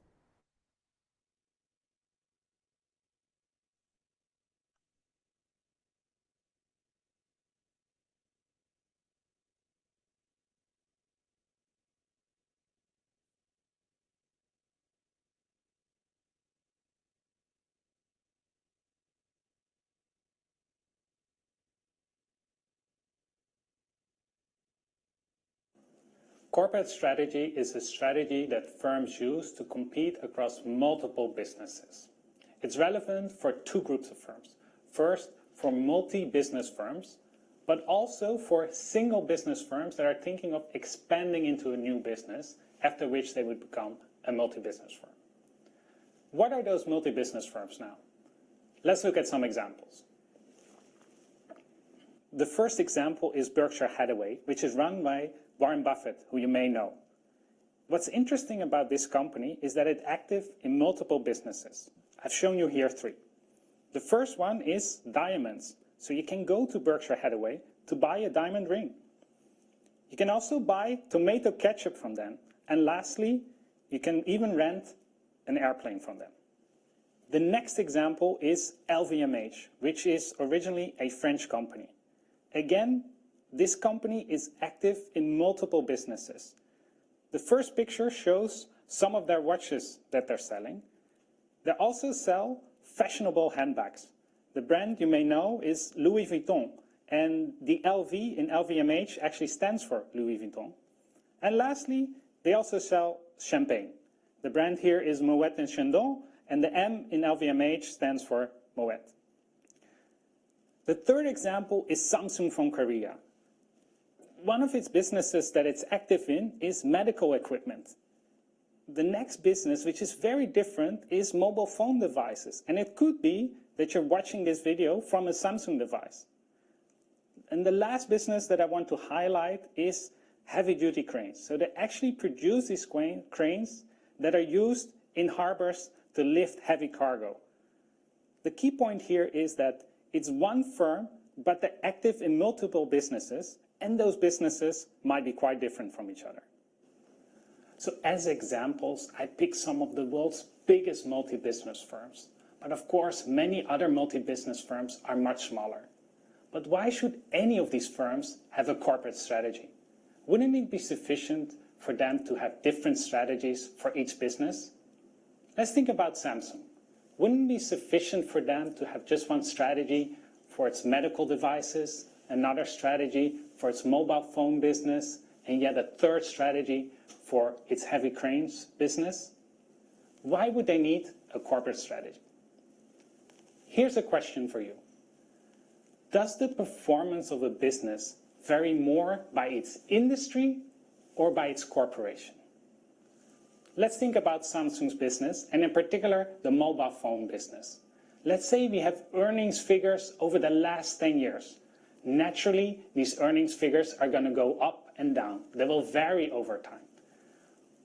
D: Corporate strategy is a strategy that firms use to compete across multiple businesses. It's relevant for two groups of firms. First, for multi-business firms, but also for single business firms that are thinking of expanding into a new business, after which they would become a multi-business firm. What are those multi-business firms now? Let's look at some examples. The first example is Berkshire Hathaway, which is run by Warren Buffett, who you may know. What's interesting about this company is that it's active in multiple businesses. I've shown you here three. The first one is diamonds. So you can go to Berkshire Hathaway to buy a diamond ring. You can also buy tomato ketchup from them. And lastly, you can even rent an airplane from them. The next example is LVMH, which is originally a French company. Again, this company is active in multiple businesses. The first picture shows some of their watches that they're selling. They also sell fashionable handbags. The brand you may know is Louis Vuitton, and the LV in LVMH actually stands for Louis Vuitton. And lastly, they also sell champagne. The brand here is Moet and Chandon, and the M in LVMH stands for Moet. The third example is Samsung from Korea. One of its businesses that it's active in is medical equipment. The next business, which is very different, is mobile phone devices. And it could be that you're watching this video from a Samsung device. And the last business that I want to highlight is heavy-duty cranes. So they actually produce these cranes that are used in harbors to lift heavy cargo. The key point here is that it's one firm, but they're active in multiple businesses, and those businesses might be quite different from each other. So as examples, I picked some of the world's biggest multi-business firms. But of course, many other multi-business firms are much smaller. But why should any of these firms have a corporate strategy? Wouldn't it be sufficient for them to have different strategies for each business? Let's think about Samsung. Wouldn't it be sufficient for them to have just one strategy for its medical devices, another strategy for its mobile phone business, and yet a third strategy for its heavy cranes business? Why would they need a corporate strategy? Here's a question for you. Does the performance of a business vary more by its industry or by its corporation? Let's think about Samsung's business, and in particular, the mobile phone business. Let's say we have earnings figures over the last 10 years. Naturally, these earnings figures are going to go up and down. They will vary over time.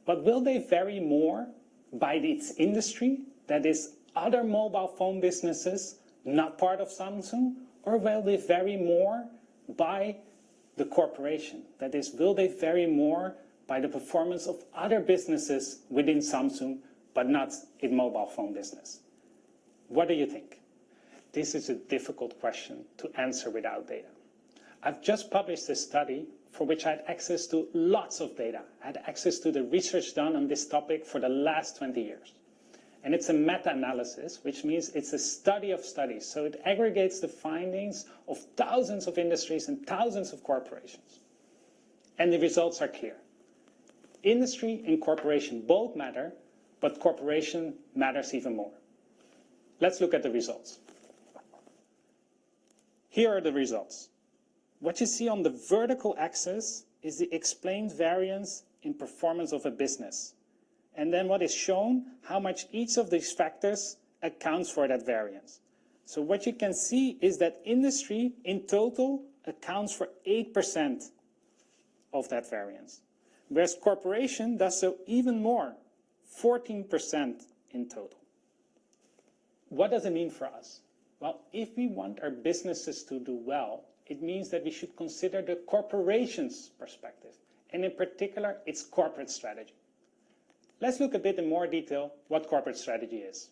D: But will they vary more by its industry, that is, other mobile phone businesses not part of Samsung, or will they vary more by the corporation? That is, will they vary more by the performance of other businesses within Samsung, but not in mobile phone business? What do you think? This is a difficult question to answer without data. I've just published a study for which I had access to lots of data. I had access to the research done on this topic for the last 20 years. And it's a meta-analysis, which means it's a study of studies. So it aggregates the findings of thousands of industries and thousands of corporations. And the results are clear. Industry and corporation both matter, but corporation matters even more. Let's look at the results. Here are the results. What you see on the vertical axis is the explained variance in performance of a business. And then what is shown, how much each of these factors accounts for that variance. So what you can see is that industry in total accounts for 8% of that variance, whereas corporation does so even more, 14% in total. What does it mean for us? Well, if we want our businesses to do well, it means that we should consider the corporation's perspective, and in particular, its corporate strategy. Let's look a bit in more detail what corporate strategy is.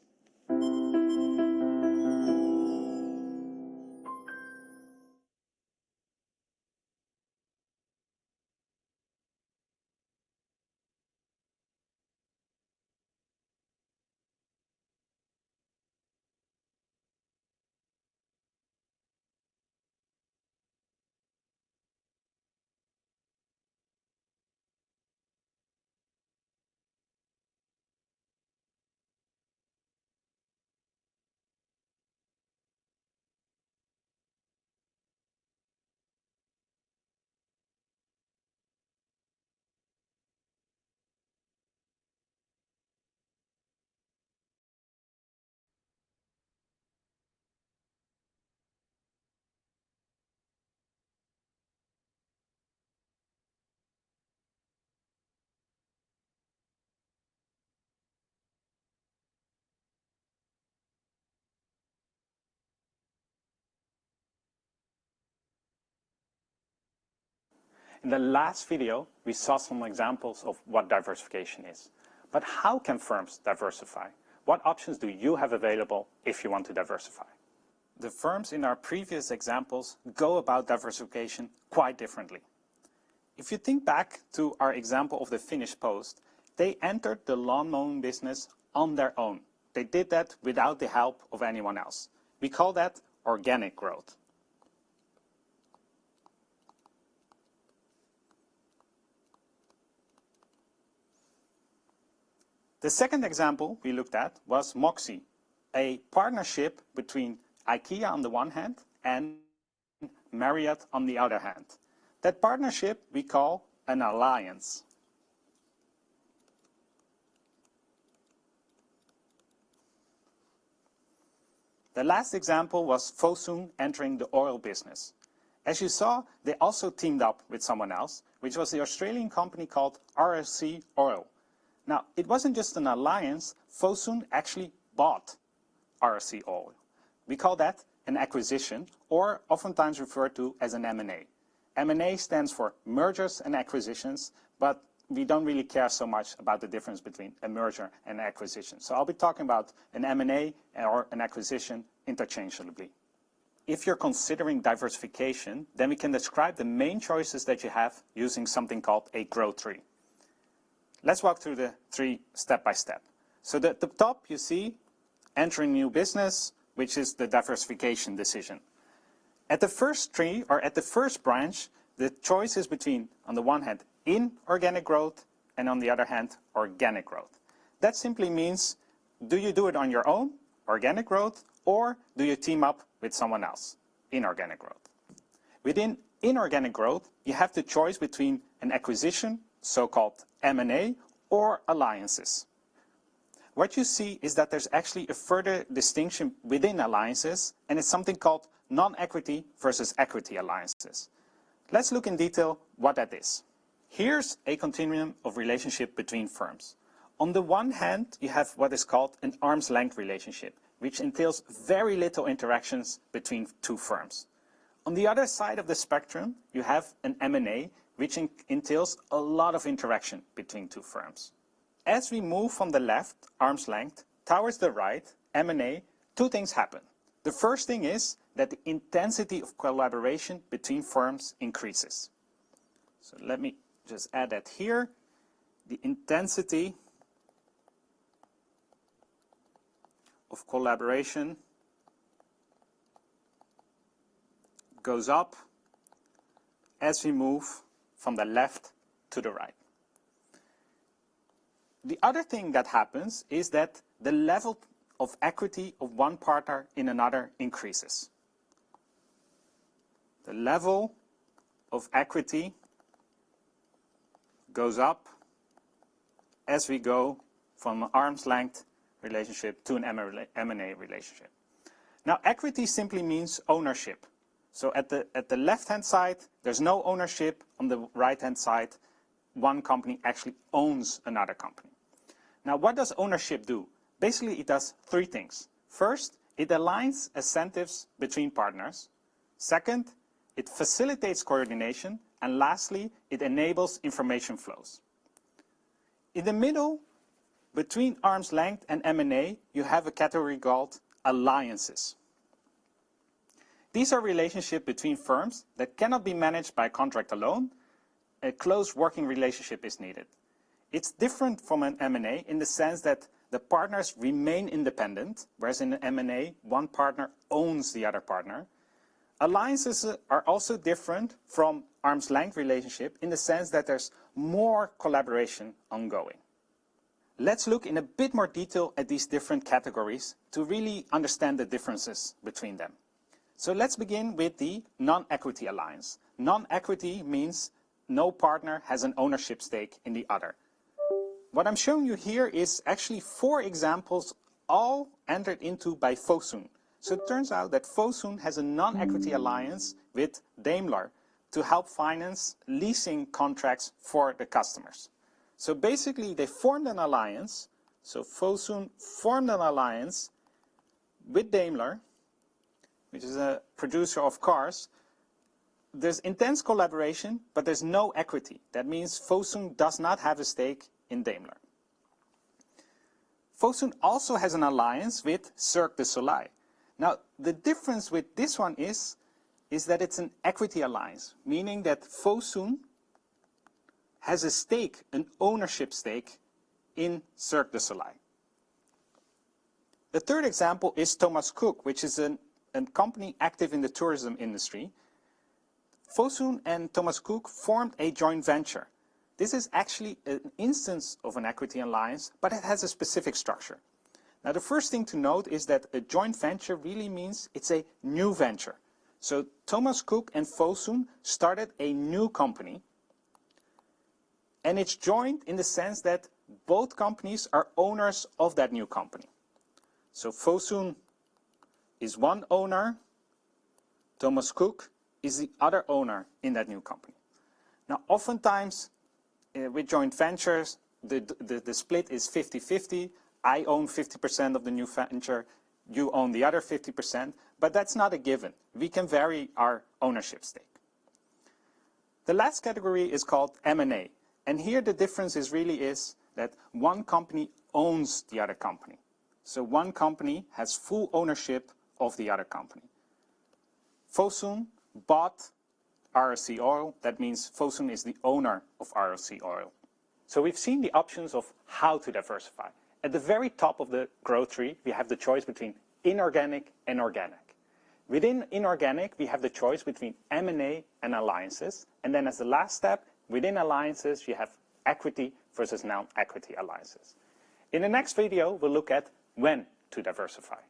D: In the last video, we saw some examples of what diversification is. But how can firms diversify? What options do you have available if you want to diversify? The firms in our previous examples go about diversification quite differently. If you think back to our example of the Finnish Post, they entered the lawn mowing business on their own. They did that without the help of anyone else. We call that organic growth. The second example we looked at was Moxie, a partnership between IKEA on the one hand and Marriott on the other hand. That partnership we call an alliance. The last example was Fosun entering the oil business. As you saw, they also teamed up with someone else, which was the Australian company called RSC Oil. Now, it wasn't just an alliance, Fosun actually bought RSC Oil. We call that an acquisition, or oftentimes referred to as an M&A. M&A stands for mergers and acquisitions, but we don't really care so much about the difference between a merger and an acquisition. So I'll be talking about an M&A or an acquisition interchangeably. If you're considering diversification, then we can describe the main choices that you have using something called a growth tree. Let's walk through the three step by step. So at the top you see entering new business, which is the diversification decision. At the first tree, or at the first branch, the choice is between, on the one hand, inorganic growth, and on the other hand, organic growth. That simply means, do you do it on your own, organic growth, or do you team up with someone else, inorganic growth? Within inorganic growth, you have the choice between an acquisition, so-called M&A, or alliances. What you see is that there's actually a further distinction within alliances, and it's something called non-equity versus equity alliances. Let's look in detail what that is. Here's a continuum of relationship between firms. On the one hand, you have what is called an arm's length relationship, which entails very little interactions between two firms. On the other side of the spectrum, you have an M&A, which entails a lot of interaction between two firms. As we move from the left, arm's length, towards the right, M&A, two things happen. The first thing is that the intensity of collaboration between firms increases. So let me just add that here. The intensity of collaboration goes up as we move from the left to the right. The other thing that happens is that the level of equity of one partner in another increases. The level of equity goes up as we go from an arm's length relationship to an M&A relationship. Now, equity simply means ownership. So at the left-hand side, there's no ownership. On the right-hand side, one company actually owns another company. Now, what does ownership do? Basically, it does three things. First, it aligns incentives between partners. Second, it facilitates coordination. And lastly, it enables information flows. In the middle, between arm's length and M&A, you have a category called alliances. These are relationships between firms that cannot be managed by contract alone. A close working relationship is needed. It's different from an M&A in the sense that the partners remain independent, whereas in an M&A, one partner owns the other partner. Alliances are also different from arm's length relationship in the sense that there's more collaboration ongoing. Let's look in a bit more detail at these different categories to really understand the differences between them. So let's begin with the non-equity alliance. Non-equity means no partner has an ownership stake in the other. What I'm showing you here is actually 4 examples all entered into by Fosun. So it turns out that Fosun has a non-equity alliance with Daimler to help finance leasing contracts for the customers. So basically they formed an alliance. So Fosun formed an alliance with Daimler, which is a producer of cars, there's intense collaboration, but there's no equity. That means Fosun does not have a stake in Daimler. Fosun also has an alliance with Cirque du Soleil. Now, the difference with this one is that it's an equity alliance, meaning that Fosun has a stake, an ownership stake in Cirque du Soleil. The third example is Thomas Cook, which is a company active in the tourism industry. Fosun and Thomas Cook formed a joint venture. This is actually an instance of an equity alliance, but it has a specific structure. Now, the first thing to note is that a joint venture really means it's a new venture. So Thomas Cook and Fosun started a new company, and it's joint in the sense that both companies are owners of that new company. So Fosun is one owner, Thomas Cook is the other owner in that new company. Now, oftentimes with joint ventures, the split is 50-50. I own 50% of the new venture, you own the other 50%, but that's not a given. We can vary our ownership stake. The last category is called M&A, and here the difference is that one company owns the other company. So one company has full ownership of the other company. Fosun bought ROC Oil. That means Fosun is the owner of ROC Oil. So we've seen the options of how to diversify. At the very top of the growth tree, we have the choice between inorganic and organic. Within inorganic, we have the choice between M&A and alliances. And then as the last step, within alliances, you have equity versus non-equity alliances. In the next video, we'll look at when to diversify.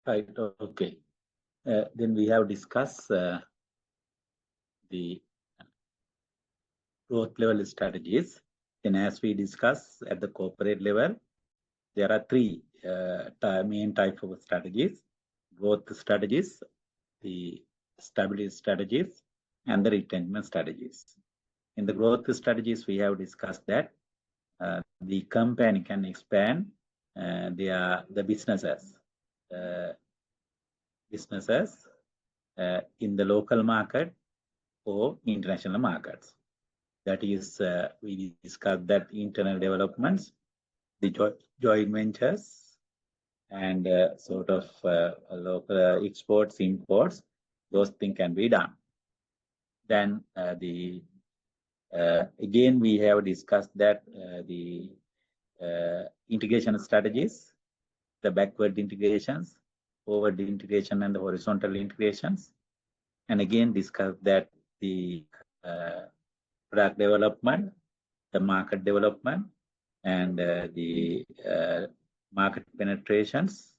B: Right, okay. Then we have discussed the growth level strategies. Then as we discussed at the corporate level, there are three main types of strategies: growth strategies, the stability strategies, and the retention strategies. In the growth strategies, we have discussed that the company can expand the businesses in the local market or international markets. That is, we discussed that internal developments, the joint ventures, and sort of local exports, imports, those things can be done. Then again, we have discussed that the integration strategies, the backward integrations, forward integration, and the horizontal integrations. And again, discuss that the product development, the market development, and the market penetrations,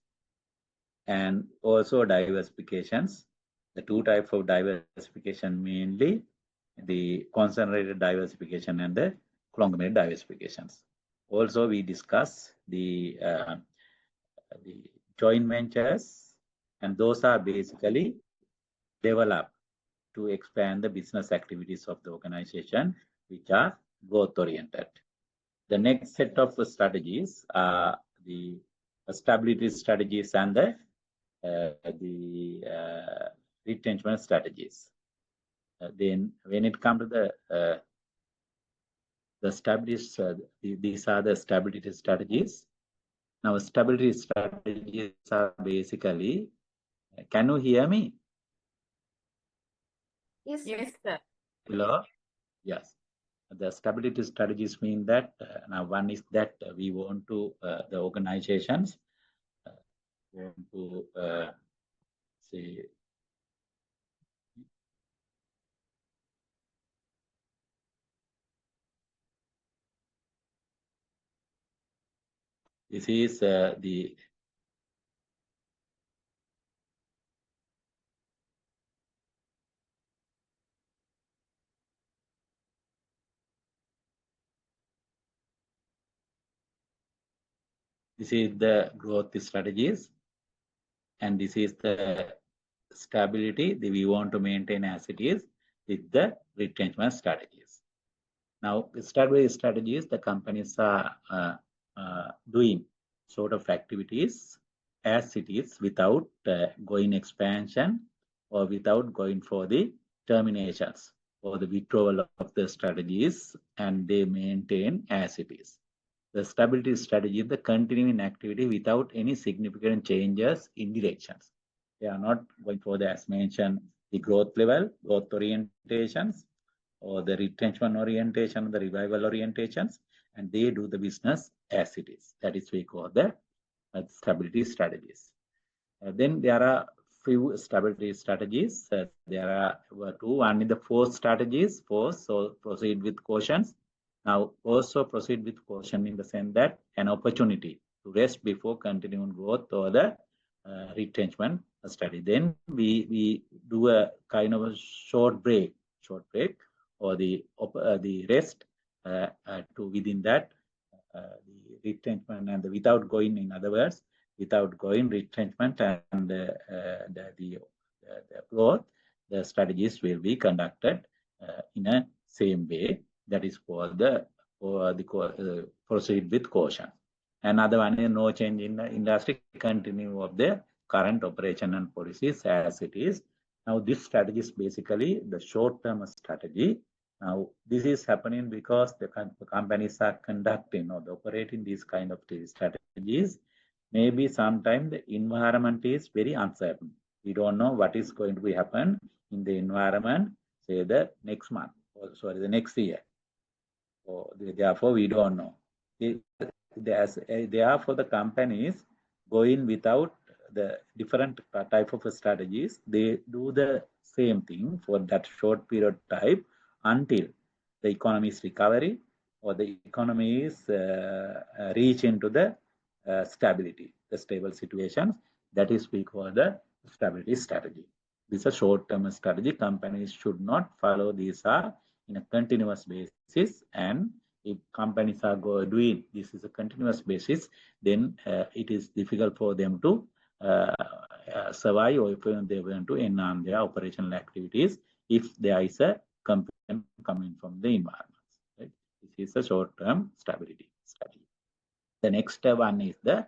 B: and also diversifications. The two types of diversification, mainly the concentrated diversification and the conglomerate diversifications. Also, we discuss the joint ventures, and those are basically developed to expand the business activities of the organization, which are growth oriented. The next set of strategies are the stability strategies and the retention strategies. Then when it comes to the stabilities, these are the stability strategies. Now, stability strategies are basically, can you hear me?
C: Yes, sir.
B: below. Yes. The stability strategies mean that now one is that we want to the organizations want to say this is the this is the growth strategies, and this is the stability that we want to maintain as it is with the retrenchment strategies. Now, stability strategies, the companies are doing sort of activities as it is without going expansion or without going for the terminations or the withdrawal of the strategies, and they maintain as it is. The stability strategy is the continuing activity without any significant changes in directions. They are not going for the, as mentioned, the growth level, growth orientations, or the retrenchment orientation, the revival orientations, and they do the business as it is. That is we call the stability strategies. Then there are few stability strategies. There are two. One is the force strategies. Force, so proceed with cautions. Now also proceed with caution in the sense that an opportunity to rest before continuing growth or the retrenchment strategy. Then we do a kind of a short break, or the rest to within that the retrenchment and the without going, in other words, without going retrenchment and the growth, the strategies will be conducted in a same way. That is called the proceed with caution. Another one is no change in the industry, continue of the current operation and policies as it is. Now this strategy is basically the short-term strategy. Now this is happening because the companies are conducting or operating these kind of strategies. Maybe sometimes the environment is very uncertain. We don't know what is going to be happen in the environment, say the next month, or sorry, the next year. Or therefore, we don't know. Therefore, the companies going without the different type of strategies, they do the same thing for that short period type until the economy is recovery or the economy is reach into the stability, the stable situations. That is we call the stability strategy. This is a short-term strategy. Companies should not follow these are in a continuous basis, and if companies are doing this is a continuous basis, then it is difficult for them to survive, or if they want to enhance their operational activities if there is a complaint coming from the environment. Right? This is a short-term stability strategy. The next one is the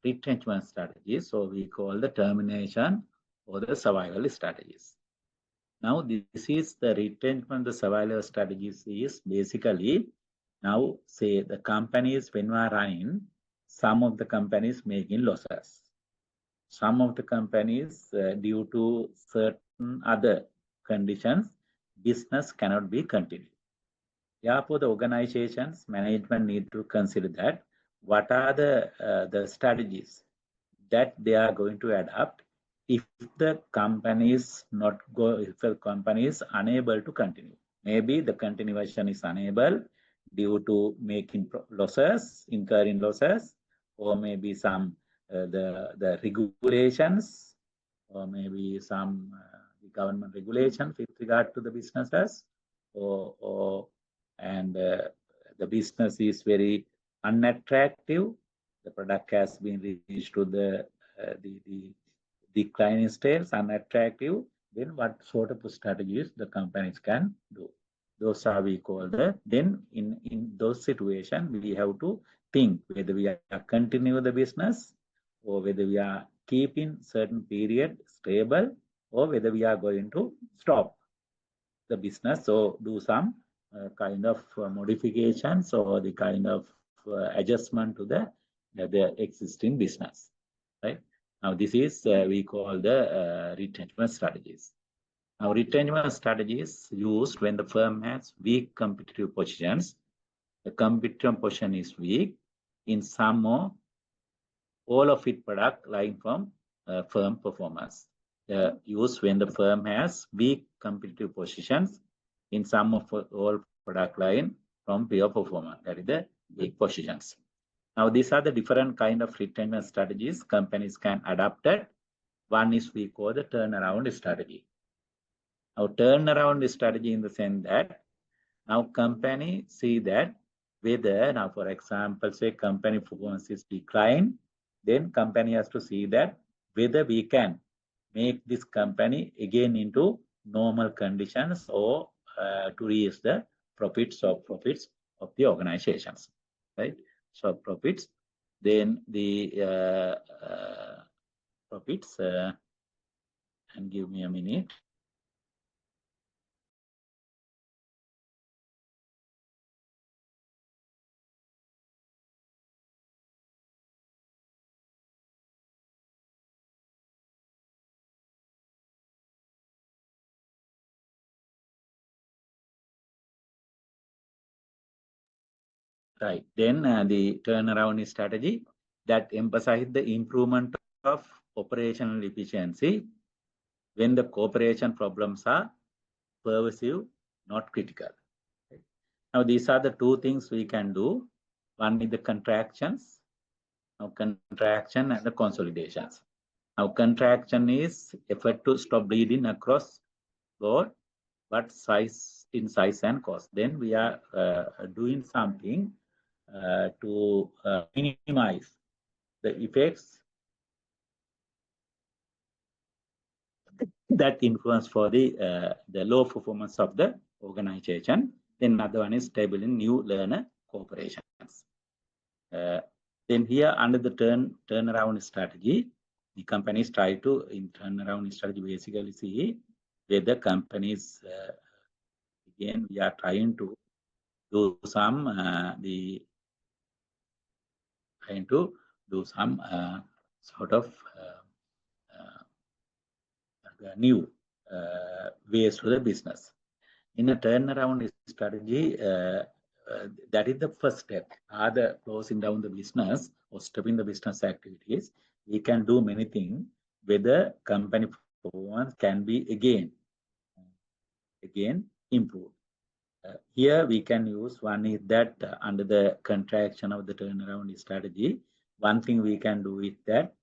B: retrenchment strategy. So we call the termination or the survival strategies. Now this is the retrenchment, the survival strategies is basically, now say the companies when we are running, some of the companies making losses. Some of the companies due to certain other conditions, business cannot be continued. Therefore, the organizations management need to consider that what are the strategies that they are going to adopt if the company is if the company is unable to continue. Maybe the continuation is unable due to making losses, incurring losses, or maybe some the regulations, or maybe some government regulations with regard to the businesses, and the business is very unattractive. The product has been reached to the declining stage, unattractive. Then what sort of strategies the companies can do? Those are we call the, then in those situations, we have to think whether we are continue the business or whether we are keeping certain period stable or whether we are going to stop the business. So do some kind of modifications or the kind of adjustment to the existing business, right? Now this is we call the retrenchment strategies. Now, retrenchment strategy is used when the firm has weak competitive positions. The competitive position is weak in some or all of its product line from firm performance. Used when the firm has weak competitive positions in some of all product line from peer performance. That is the weak positions. Now, these are the different kind of retrenchment strategies companies can adapt it. One is we call the turnaround strategy. Now, turnaround strategy in the sense that now company see that whether now, for example, say company performance is decline, then company has to see that whether we can make this company again into normal conditions or to reach the profits of the organizations, right? So profits, then the profits, and give me a minute. Right. Then the turnaround strategy that emphasizes the improvement of operational efficiency when the cooperation problems are pervasive, not critical. Right. Now, these are the two things we can do. One is the contractions, now contraction and the consolidations. Now, contraction is effort to stop bleeding across board, but in size and cost. Then we are doing something to minimize the effects that influence for the low performance of the organization. Then another one is stable in new learner corporations. Then here under the turnaround strategy, the companies try to in turnaround strategy basically see whether companies again we are trying to do some sort of new ways to the business. In a turnaround strategy, that is the first step. Other closing down the business or stopping the business activities, we can do many things. Whether company performance can be again improved. Here we can use one is that under the contraction of the turnaround strategy, one thing we can do is that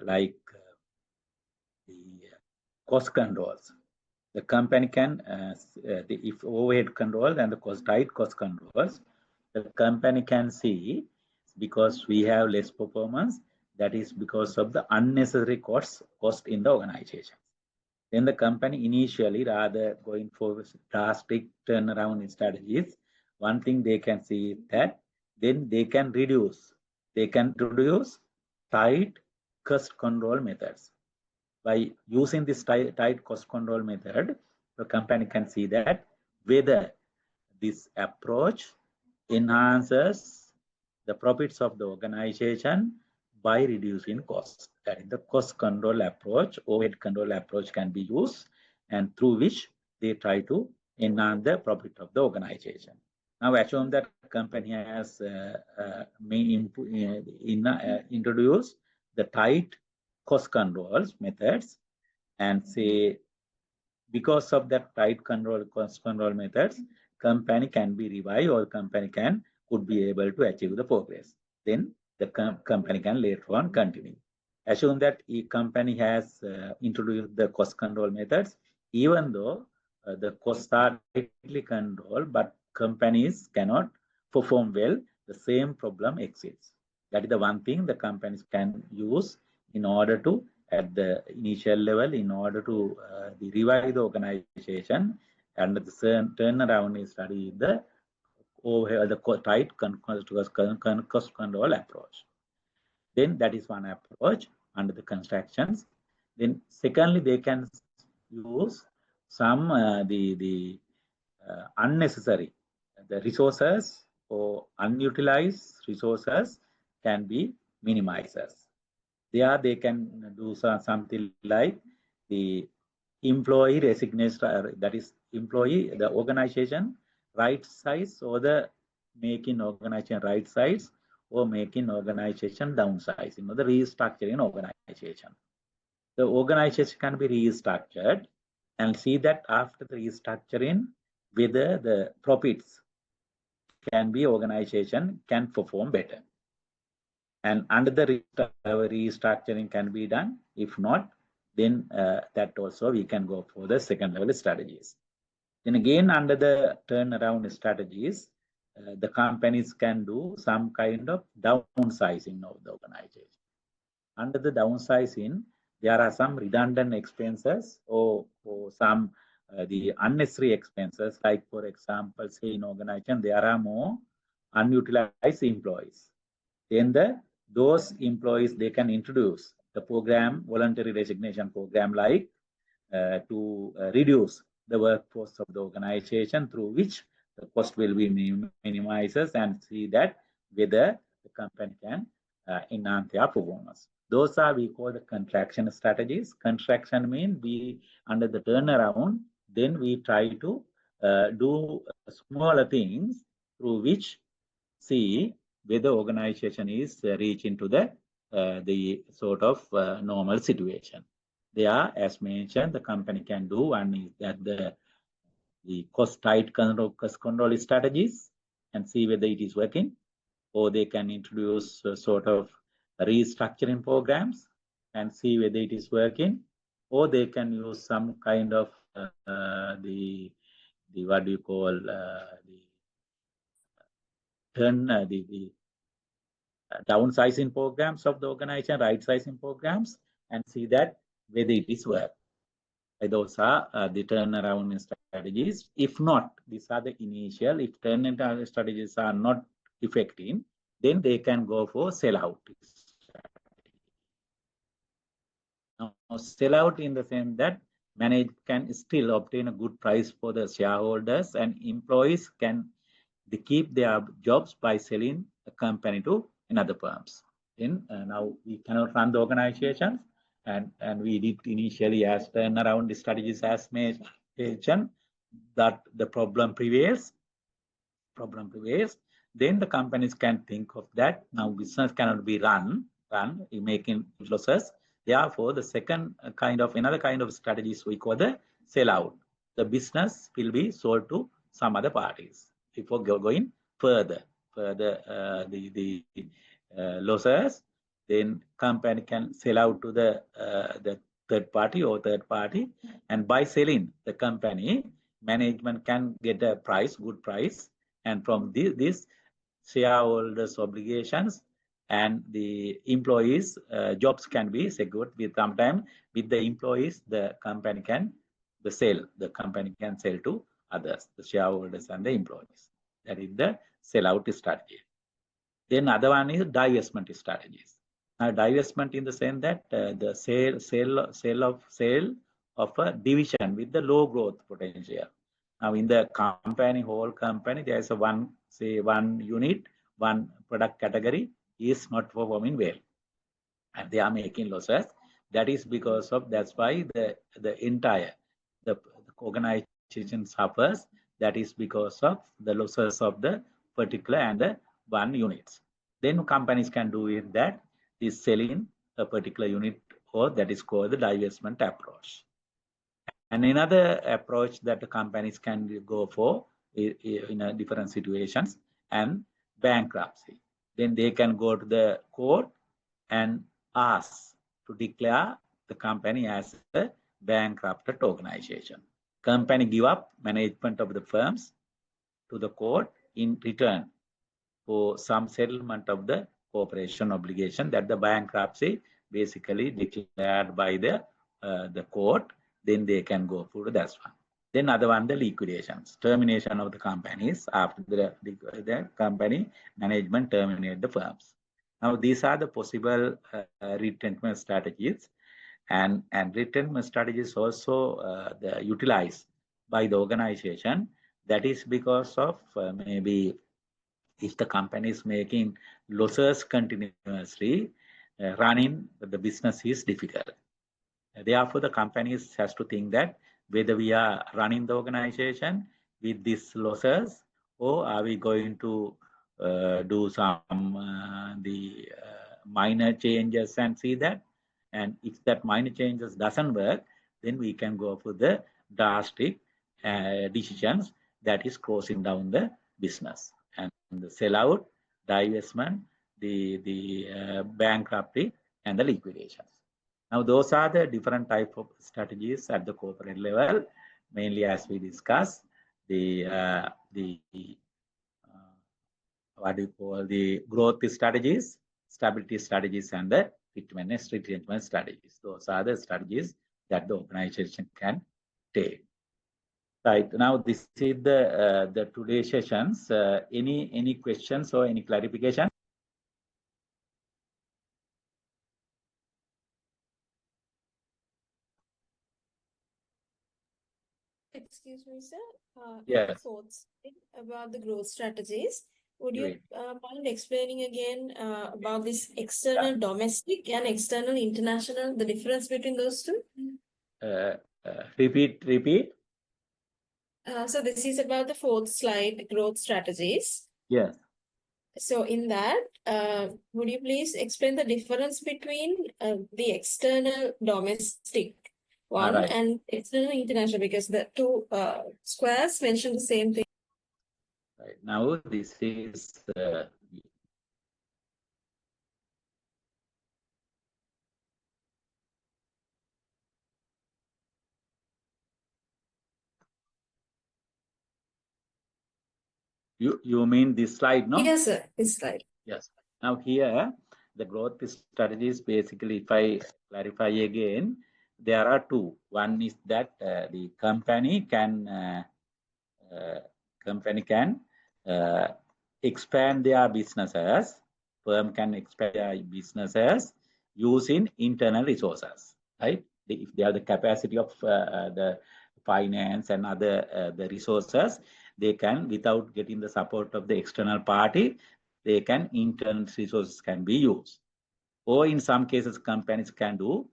B: like the cost controls. The company can, if overhead control and the tight cost controls, the company can see because we have less performance, that is because of the unnecessary cost in the organization. Then the company initially rather going for drastic turnaround strategies, one thing they can see is that then they can introduce tight cost control methods. By using this tight cost control method, the company can see that whether this approach enhances the profits of the organization by reducing costs. That is the cost control approach, overhead control approach can be used, and through which they try to enhance the profit of the organization. Now, assume that company has introduced the tight cost controls methods, and say because of that tight cost control methods, company can be revived or company could be able to achieve the progress. Then the company can later on continue. Assume that a company has introduced the cost control methods, even though the costs are tightly controlled, but companies cannot perform well, the same problem exists. That is the one thing the companies can use in order to, at the initial level, in order to revive the organization, and the turnaround is study the tight cost control approach. Then that is one approach under the constructions. Then secondly, they can use some unnecessary the resources or unutilized resources can be minimized. There they can do something like the employee resignation, that is employee, the organization right size or the making organization right size or making organization downsizing or the restructuring organization. The organization can be restructured and see that after the restructuring whether the profits can be organization can perform better. And under the restructuring can be done. If not, then that also we can go for the second level strategies. Then again, under the turnaround strategies, the companies can do some kind of downsizing of the organization. Under the downsizing, there are some redundant expenses or some the unnecessary expenses, like for example, say in organization, there are more unutilized employees. Then those employees, they can introduce the program, voluntary resignation program, like to reduce the workforce of the organization, through which the cost will be minimized and see that whether the company can enhance their performance. Those are we call the contraction strategies. Contraction means we under the turnaround, then we try to do smaller things through which see whether organization is reaching to the sort of normal situation. They are, as mentioned, the company can do one is that the cost tight cost control strategies and see whether it is working, or they can introduce sort of restructuring programs and see whether it is working, or they can use some kind of the what do you call the downsizing programs of the organization, right sizing programs, and see that whether it is work. Those are the turnaround strategies. If not, these are the initial. If turnaround strategies are not effective, then they can go for sellout. Now, sellout in the sense that management can still obtain a good price for the shareholders, and employees can keep their jobs by selling a company to another firms. Then now we cannot run the organizations, and we did initially as turnaround strategies as mentioned that the problem prevails. Then the companies can think of that now business cannot be run making losses. Therefore, the second kind of another kind of strategies we call the sellout. The business will be sold to some other parties. Before going further the losses, then company can sell out to the third party, and by selling the company, management can get a good price, and from this shareholders obligations and the employees jobs can be secured. With sometime with the employees, the company can sell to others, the shareholders and the employees. That is the sellout strategy. Then other one is divestment strategies. Now, divestment in the sense that the sale of a division with the low growth potential. Now, in the whole company, there is one unit, one product category is not performing well, and they are making losses. That is because of that's why the entire the organization suffers. That is because of the losses of the particular and the one units. Then companies can do it that is selling a particular unit, or that is called the divestment approach. And another approach that the companies can go for in different situations and bankruptcy. Then they can go to the court and ask to declare the company as a bankrupted organization. Company give up management of the firms to the court in return for some settlement of the corporation obligation that the bankruptcy basically declared by the court. Then they can go for that one. Then other one, the liquidations, termination of the companies after the company management terminate the firms. Now these are the possible retrenchment strategies, and retrenchment strategies also utilized by the organization. That is because of maybe if the company is making losses continuously, running the business is difficult. Therefore, the companies has to think that whether we are running the organization with these losses, or are we going to do some minor changes and see that. And if that minor changes doesn't work, then we can go for the drastic decisions, that is closing down the business and the sellout, divestment, the bankruptcy, and the liquidations. Now, those are the different type of strategies at the corporate level, mainly as we discussed what do you call the growth strategies, stability strategies, and the retrenchment strategies. Those are the strategies that the organization can take. Right now, this is the today's sessions. Any questions or any clarification?
C: Excuse me, sir.
B: Yes.
C: The fourth thing about the growth strategies. Would you mind explaining again about this external domestic and external international, the difference between those two?
B: Repeat.
C: So this is about the fourth slide, growth strategies.
B: Yes.
C: So in that, would you please explain the difference between the external domestic one and external international, because the two squares mention the same thing.
B: Right now, this is you mean this slide, no?
C: Yes, sir. This slide.
B: Yes. Now here, the growth strategies, basically, if I clarify again, there are two. One is that the company can expand their businesses. Firm can expand their businesses using internal resources, right? If they have the capacity of the finance and other the resources, they can, without getting the support of the external party, they can, internal resources can be used. Or in some cases, companies can do,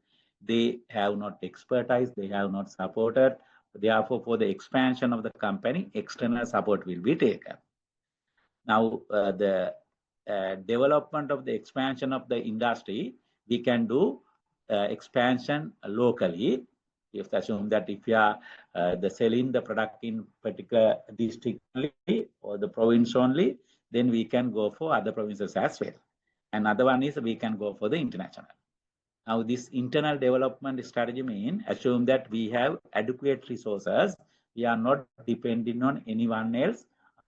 B: they have not expertise, they have not supported. Therefore, for the expansion of the company, external support will be taken. Now, the development of the expansion of the industry, we can do expansion locally. If assume that if you are selling the product in particular district only or the province only, then we can go for other provinces as well. Another one is we can go for the international. Now, this internal development strategy means assume that we have adequate resources. We are not depending on anyone else.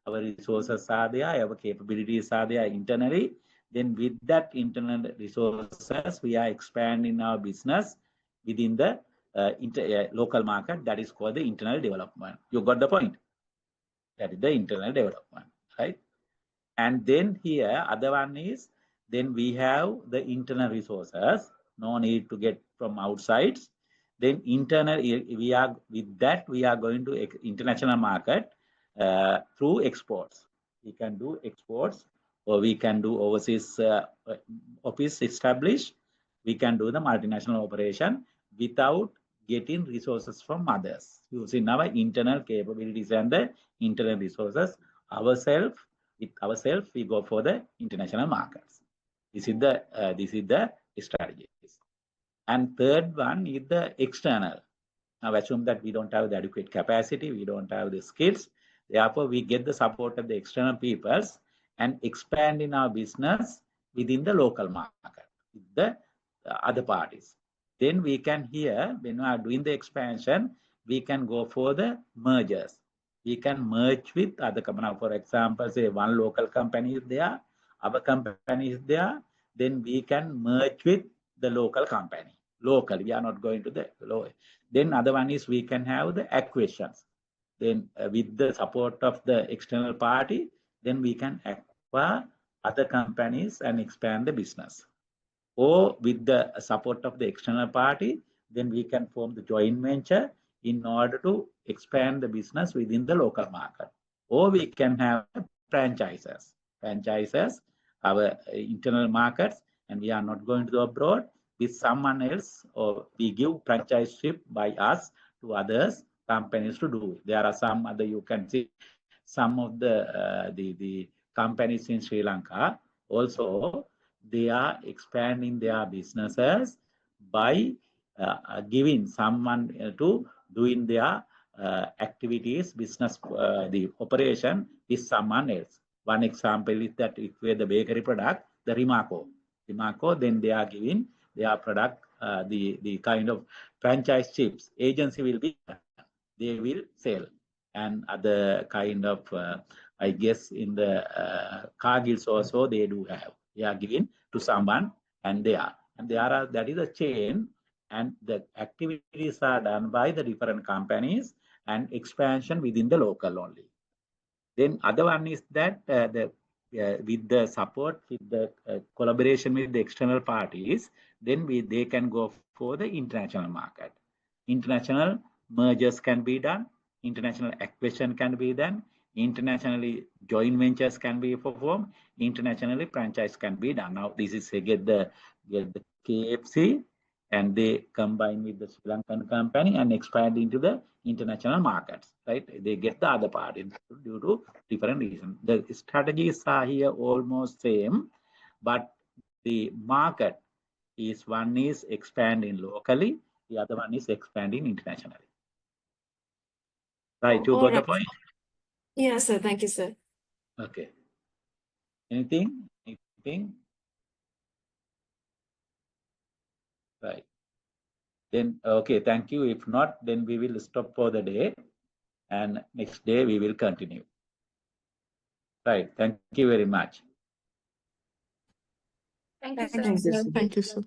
B: Our resources are there, our capabilities are there internally. Then with that internal resources, we are expanding our business within the local market. That is called the internal development. You got the point? That is the internal development, right? And then here, other one is, then we have the internal resources. No need to get from outside. Then internal, we are with that, we are going to international market through exports. We can do exports, or we can do overseas office established. We can do the multinational operation without getting resources from others, using our internal capabilities and the internal resources ourselves. With ourselves, we go for the international markets. This is the strategies. And third one is the external. Now, assume that we don't have the adequate capacity, we don't have the skills. Therefore, we get the support of the external peoples and expand in our business within the local market with the other parties. Then we can here, when we are doing the expansion, we can go for the mergers. We can merge with other companies. For example, say one local company is there, our company is there, then we can merge with the local company. Local, we are not going to the low. Then other one is we can have the acquisitions. Then with the support of the external party, then we can acquire other companies and expand the business. Or with the support of the external party, then we can form the joint venture in order to expand the business within the local market. Or we can have franchises, our internal markets, and we are not going to go abroad. with someone else, or we give franchiseship by us to others companies to do it. There are some other, you can see some of the companies in Sri Lanka also, they are expanding their businesses by giving someone to doing their activities, business, the operation is someone else. One example is that if we're the bakery product, the Rimaco, then they are giving their product, the kind of franchise chips agency will be, they will sell, and other kind of, I guess in the Cargills also they do have, they are giving to someone, and that is a chain, and the activities are done by the different companies and expansion within the local only. Then other one is that with the support, with the collaboration with the external parties, then they can go for the international market. International mergers can be done, international acquisition can be done, internationally joint ventures can be performed, internationally franchise can be done. Now this is get the KFC, and they combine with the Sri Lankan company and expand into the international markets, right? They get the other part due to different reasons. The strategies are here almost same, but the market is, one is expanding locally, the other one is expanding internationally. Right, you got the point?
C: Yes, sir. Thank you, sir.
B: Okay. Anything? Right. Then, okay, thank you. If not, then we will stop for the day, and next day we will continue. Right. Thank you very much.
C: Thank you, sir.
E: Thank you, sir.